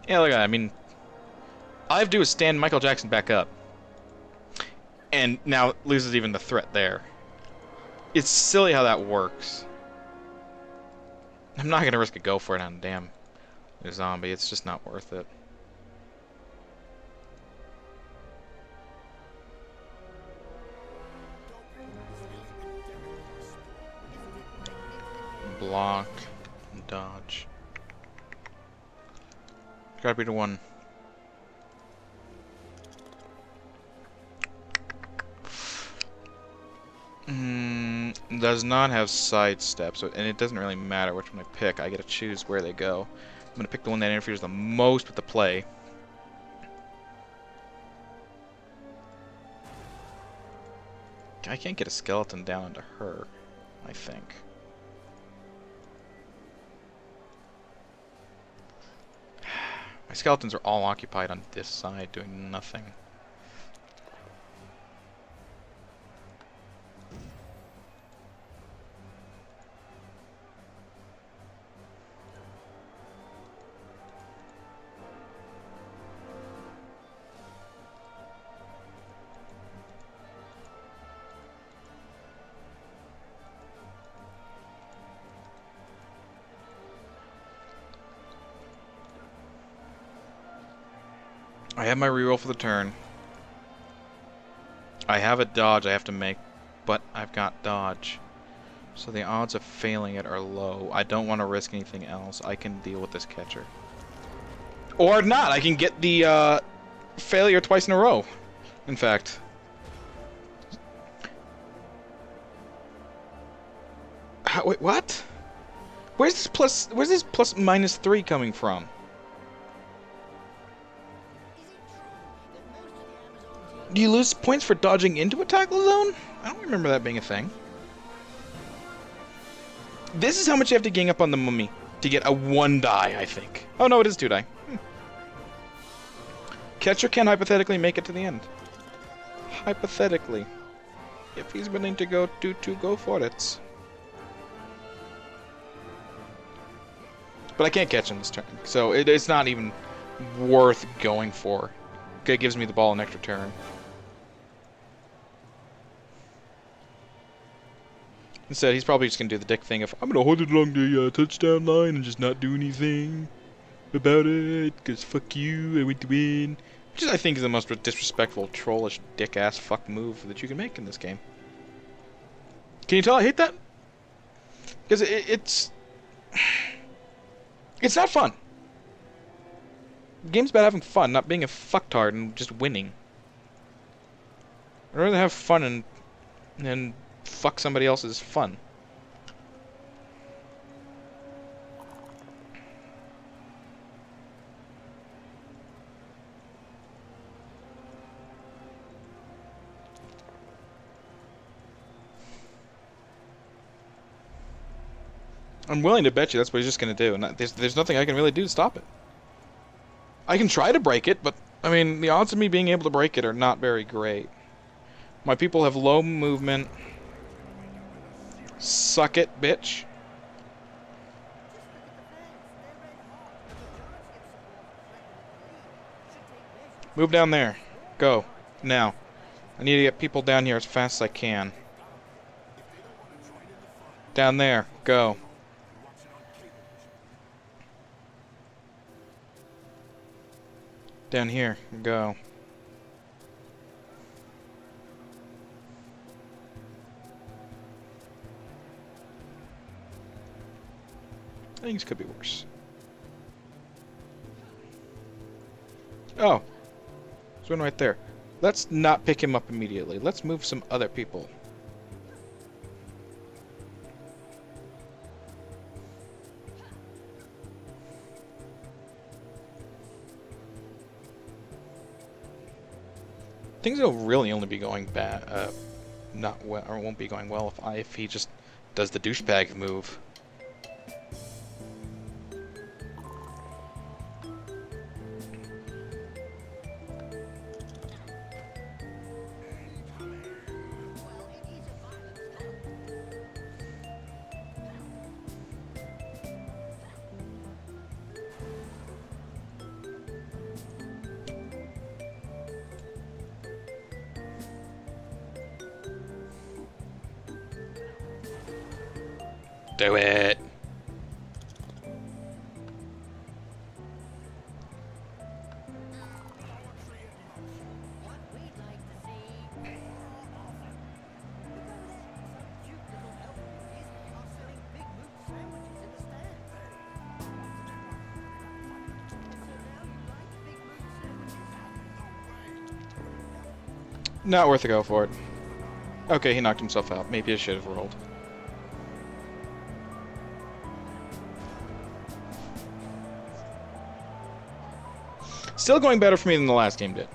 Yeah, look at that. I mean, all I have to do is stand Michael Jackson back up. And now it loses even the threat there. It's silly how that works. I'm not gonna risk a go for it on a damn zombie. It's just not worth it. Block, dodge. Gotta be the one. Does not have sidestep, so and it doesn't really matter which one I pick. I get to choose where they go. I'm gonna pick the one that interferes the most with the play. I can't get a skeleton down into her, I think. My skeletons are all occupied on this side, doing nothing. I have my reroll for the turn. I have a dodge I have to make, but I've got dodge. So the odds of failing it are low. I don't want to risk anything else. I can deal with this catcher. Or not! I can get the failure twice in a row. In fact. Wait, what? Where's this plus minus 3 coming from? Do you lose points for dodging into a tackle zone? I don't remember that being a thing. This is how much you have to gang up on the mummy to get a 1 die, I think. Oh no, it is 2 die. Catcher can hypothetically make it to the end. Hypothetically. If he's willing to go go for it. But I can't catch him this turn, so it's not even worth going for. It gives me the ball an extra turn. Instead, he's probably just going to do the dick thing of, I'm going to hold it along the touchdown line and just not do anything about it, because fuck you, I went to win. Which is, I think, is the most disrespectful, trollish, dick-ass fuck move that you can make in this game. Can you tell I hate that? Because it's not fun. The game's about having fun, not being a fucktard and just winning. I'd rather have fun and fuck somebody else's fun. I'm willing to bet you that's what he's just going to do, and there's nothing I can really do to stop it. I can try to break it, but, I mean, the odds of me being able to break it are not very great. My people have low movement. Suck it, bitch. Move down there. Go. Now. I need to get people down here as fast as I can. Down there. Go. Down here. Go. Things could be worse. Oh. There's one right there. Let's not pick him up immediately. Let's move some other people. Things will really only be going bad, not well, or won't be going well if he just does the douchebag move. Do it. Not worth a go for it. Okay, he knocked himself out. Maybe I should have rolled. Still going better for me than the last game did.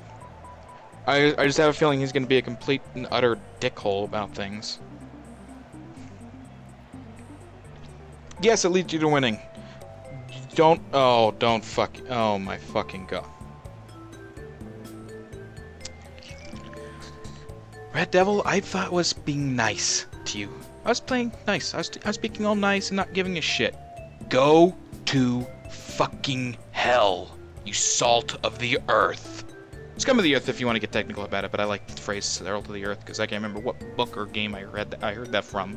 I just have a feeling he's going to be a complete and utter dickhole about things. Yes, it leads you to winning. Don't... Oh, don't fuck... Oh my fucking god. Red Devil, I thought was being nice to you. I was playing nice. I was speaking all nice and not giving a shit. Go to fucking hell, you salt of the earth. Scum of the earth if you want to get technical about it, but I like the phrase salt of the earth because I can't remember what book or game I heard that from.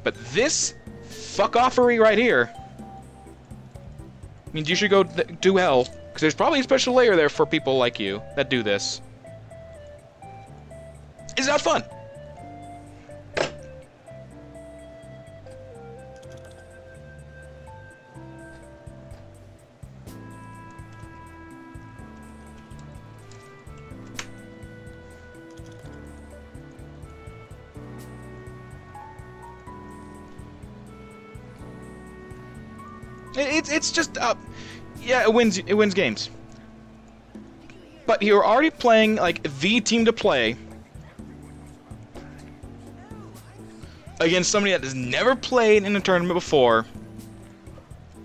But this fuck-offery right here means you should go do hell, because there's probably a special layer there for people like you that do this. It's not fun. It's just yeah, it wins games. But you're already playing like the team to play against somebody that has never played in a tournament before,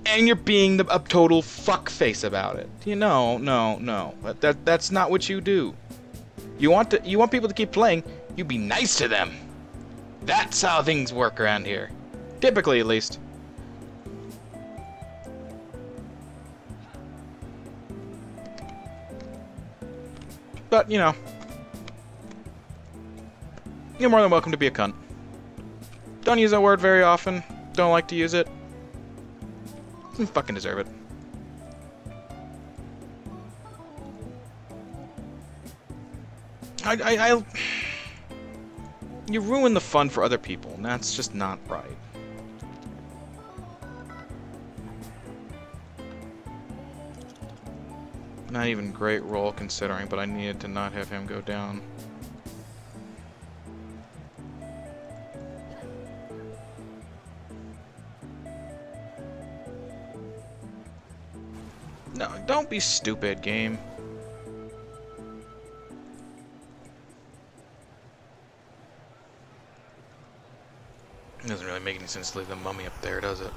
and you're being a total fuckface about it. You know, no. That's not what you do. You want people to keep playing. You be nice to them. That's how things work around here, typically at least. But, you know, you're more than welcome to be a cunt. Don't use that word very often. Don't like to use it. You fucking deserve it. You ruin the fun for other people, and that's just not right. Not even great roll considering, but I needed to not have him go down. No, don't be stupid, game. It doesn't really make any sense to leave the mummy up there, does it?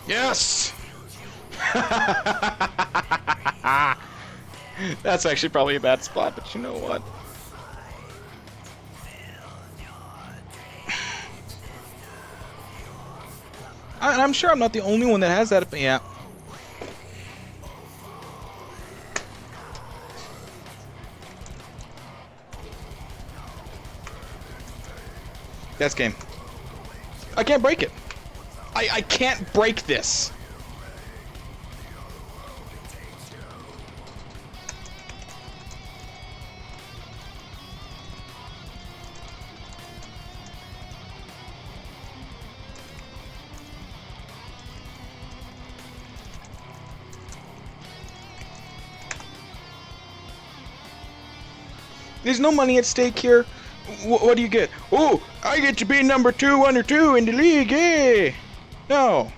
Yes! That's actually probably a bad spot, but you know what? I'm sure I'm not the only one that has that, but yeah. That's game. I can't break it. I can't break this. There's no money at stake here. What do you get? Oh, I get to be number 2 under 2 in the league, eh? No.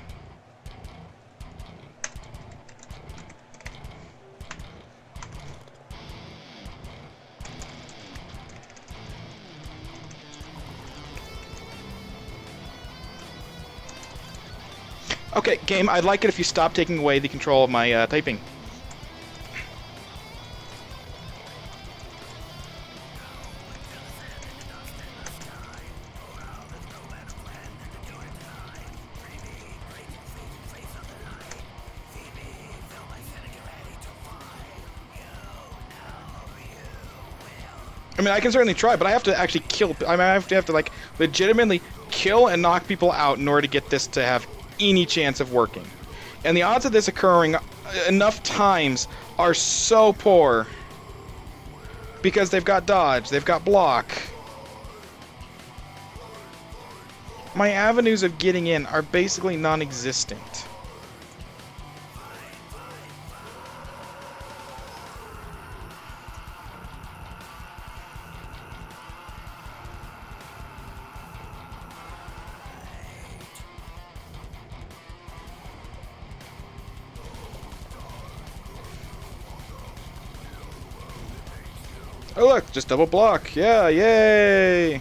Okay, game, I'd like it if you stop taking away the control of my typing. I mean, I can certainly try, but I have to actually kill. I mean, I have to like legitimately kill and knock people out in order to get this to have any chance of working. And the odds of this occurring enough times are so poor because they've got dodge, they've got block. My avenues of getting in are basically non-existent. Oh look, just double block. Yeah, yay!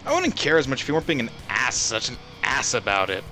I wouldn't care as much if you weren't being an ass, such an ass about it.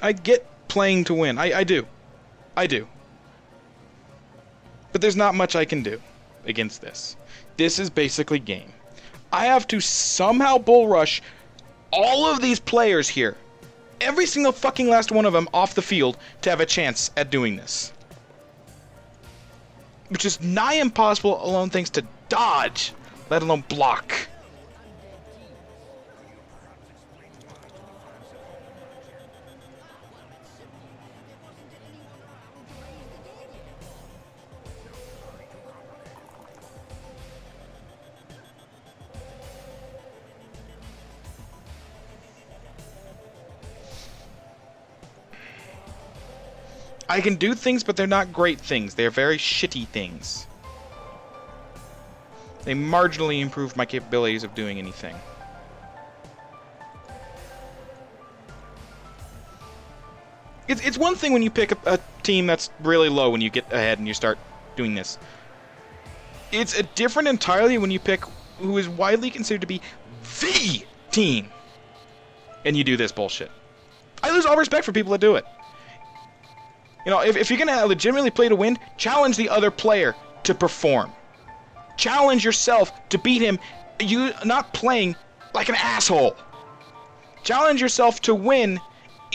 I get playing to win. I do. I do. But there's not much I can do against this. This is basically game. I have to somehow bull rush all of these players here, every single fucking last one of them off the field to have a chance at doing this. Which is nigh impossible alone thanks to dodge, let alone block. I can do things, but they're not great things. They're very shitty things. They marginally improve my capabilities of doing anything. It's one thing when you pick a team that's really low when you get ahead and you start doing this. It's a different entirely when you pick who is widely considered to be THE team. And you do this bullshit. I lose all respect for people that do it. You know, if you're going to legitimately play to win, challenge the other player to perform. Challenge yourself to beat him, you not playing like an asshole. Challenge yourself to win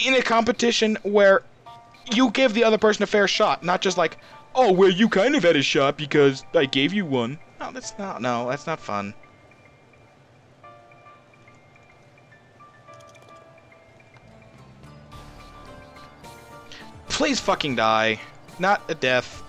in a competition where you give the other person a fair shot, not just like, oh, well, you kind of had a shot because I gave you one. No, that's not fun. Please fucking die. Not a death.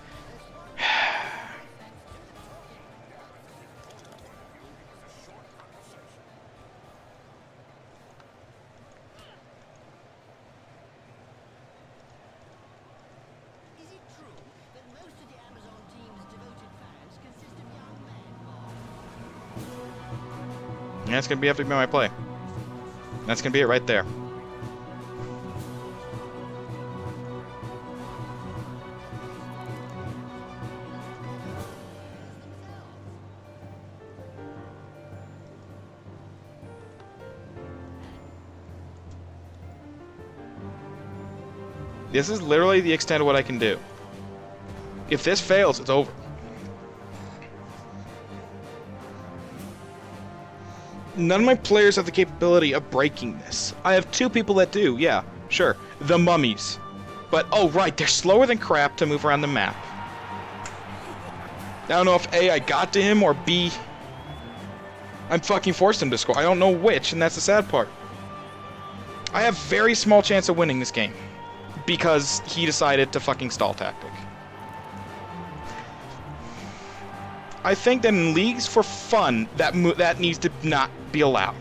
And that's going to have to be my play. That's going to be it right there. This is literally the extent of what I can do. If this fails, it's over. None of my players have the capability of breaking this. I have 2 people that do, yeah, sure. The mummies. But, oh right, they're slower than crap to move around the map. I don't know if A, I got to him, or B, I'm fucking forced him to score. I don't know which, and that's the sad part. I have very small chance of winning this game. Because he decided to fucking stall tactic. I think that in leagues for fun, that needs to not be allowed.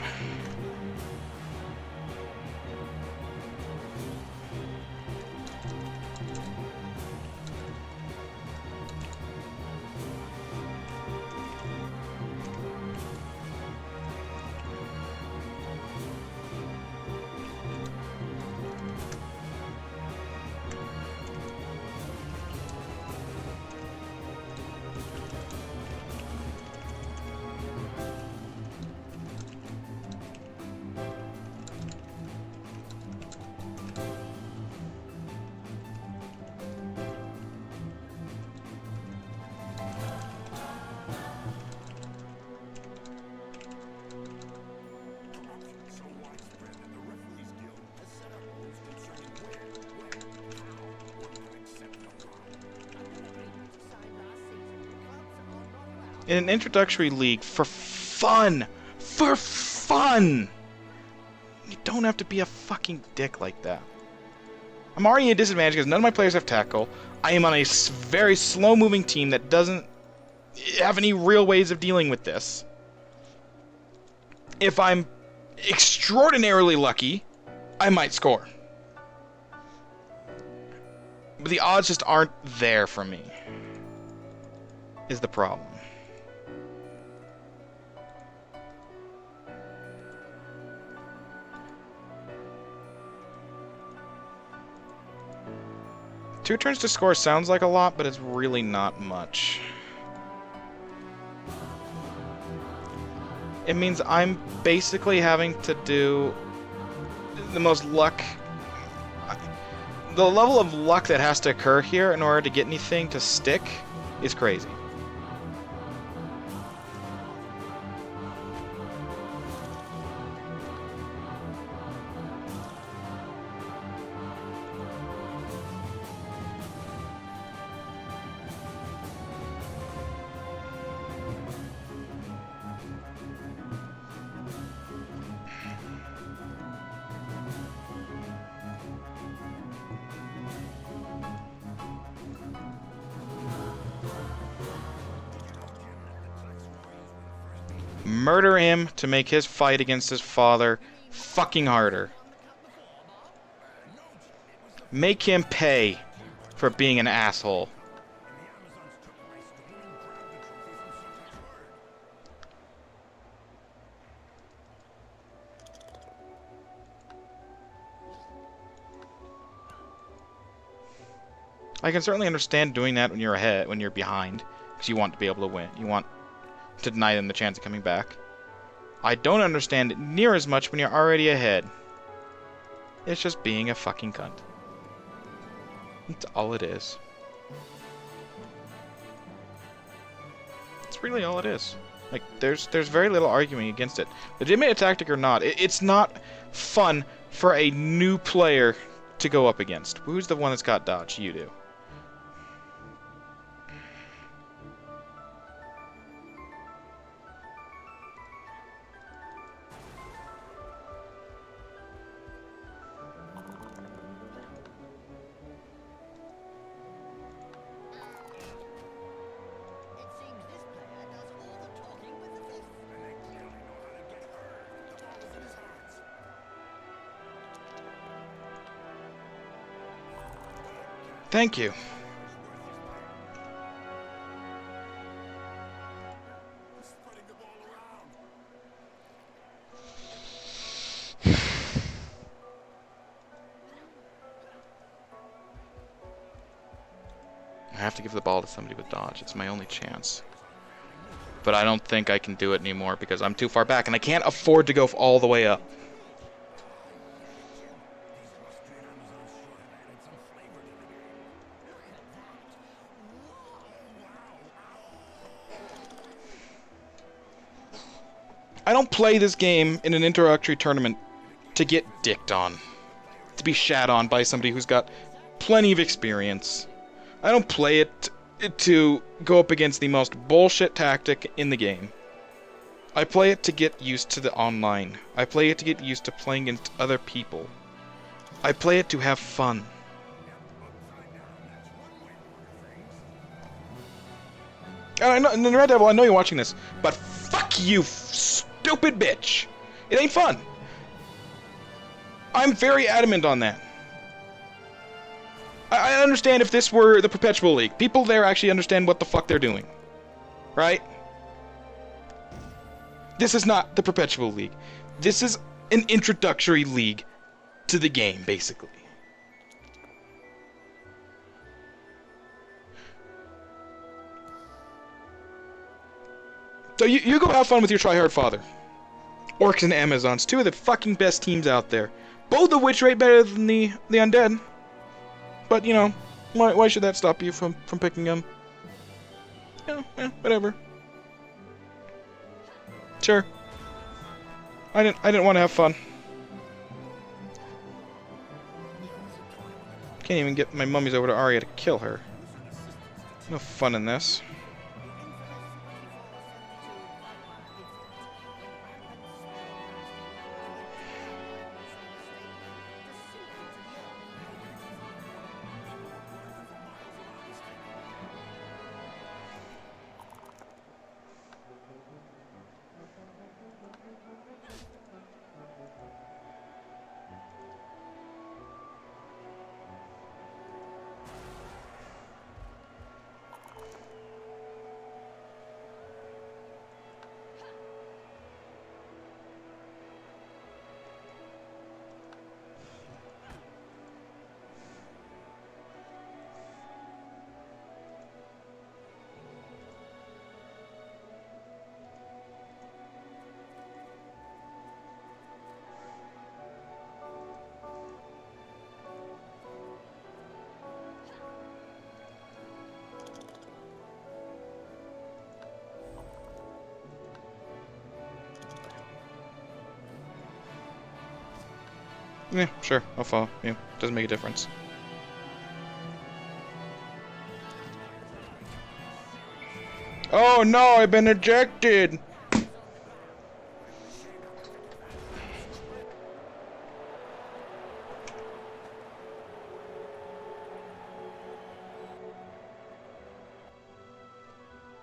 In an introductory league, for fun! For fun! You don't have to be a fucking dick like that. I'm already at a disadvantage because none of my players have tackle. I am on a very slow-moving team that doesn't have any real ways of dealing with this. If I'm extraordinarily lucky, I might score. But the odds just aren't there for me, is the problem. Two turns to score sounds like a lot, but it's really not much. It means I'm basically having to do the most luck. The level of luck that has to occur here in order to get anything to stick is crazy. Murder him to make his fight against his father fucking harder. Make him pay for being an asshole. I can certainly understand doing that when you're ahead, when you're behind, because you want to be able to win. You want to deny them the chance of coming back. I don't understand it near as much when you're already ahead. It's just being a fucking cunt. That's all it is. It's really all it is. Like, there's very little arguing against it. Legitimate a tactic or not, it's not fun for a new player to go up against. Who's the one that's got dodge? You do. Thank you. have to give the ball to somebody with dodge. It's my only chance. But I don't think I can do it anymore because I'm too far back, and I can't afford to go all the way up. I don't play this game in an introductory tournament to get dicked on. To be shat on by somebody who's got plenty of experience. I don't play it to go up against the most bullshit tactic in the game. I play it to get used to the online. I play it to get used to playing against other people. I play it to have fun. And I know, and Red Devil, I know you're watching this, but fuck you, stupid bitch. It ain't fun. I'm very adamant on that. I understand if this were the Perpetual League. People there actually understand what the fuck they're doing. Right? This is not the Perpetual League. This is an introductory league to the game, basically. So you go have fun with your tryhard father. Orcs and Amazons, two of the fucking best teams out there. Both of which rate better than the undead. But, you know, why should that stop you from picking them? Whatever. Sure. I didn't want to have fun. Can't even get my mummies over to Arya to kill her. No fun in this. Yeah, sure, I'll follow. Yeah, doesn't make a difference. Oh no, I've been ejected!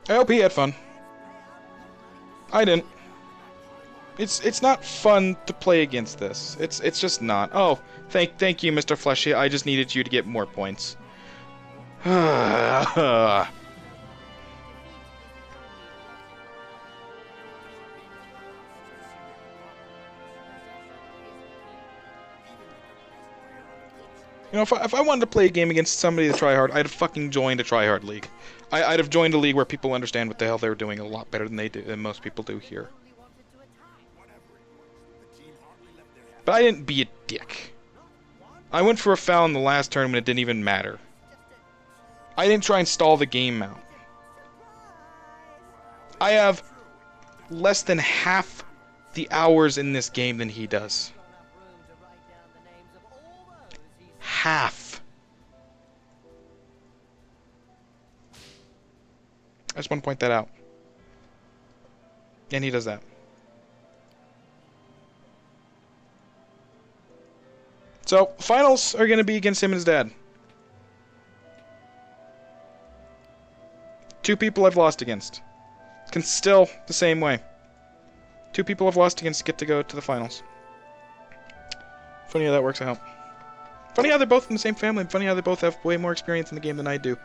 I hope he had fun. I didn't. It's not fun to play against this. It's just not. Oh, thank you, Mr. Fleshy. I just needed you to get more points. You know, if I wanted to play a game against somebody to try hard, I'd have fucking joined a tryhard league. I'd have joined a league where people understand what the hell they're doing a lot better than most people do here. But I didn't be a dick. I went for a foul in the last tournament, it didn't even matter. I didn't try and stall the game out. I have less than half the hours in this game than he does. Half. I just want to point that out. And he does that. So, finals are going to be against him and his dad. Two people I've lost against. Can still the same way. Two people I've lost against get to go to the finals. Funny how that works out. Funny how they're both in the same family. Funny how they both have way more experience in the game than I do.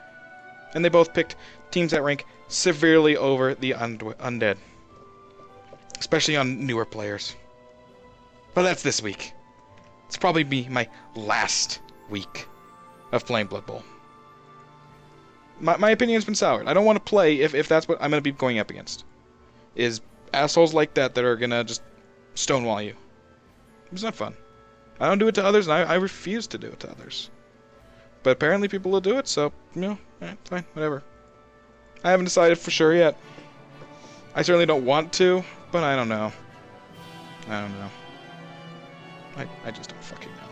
And they both picked teams that rank severely over the undead. Especially on newer players. But that's this week. It's probably be my last week of playing Blood Bowl. My opinion's been soured. I don't want to play if that's what I'm going to be going up against. Is assholes like that are going to just stonewall you. It's not fun. I don't do it to others, and I refuse to do it to others. But apparently people will do it, so, you know, fine, whatever. I haven't decided for sure yet. I certainly don't want to, but I don't know. I don't know. I just don't fucking know.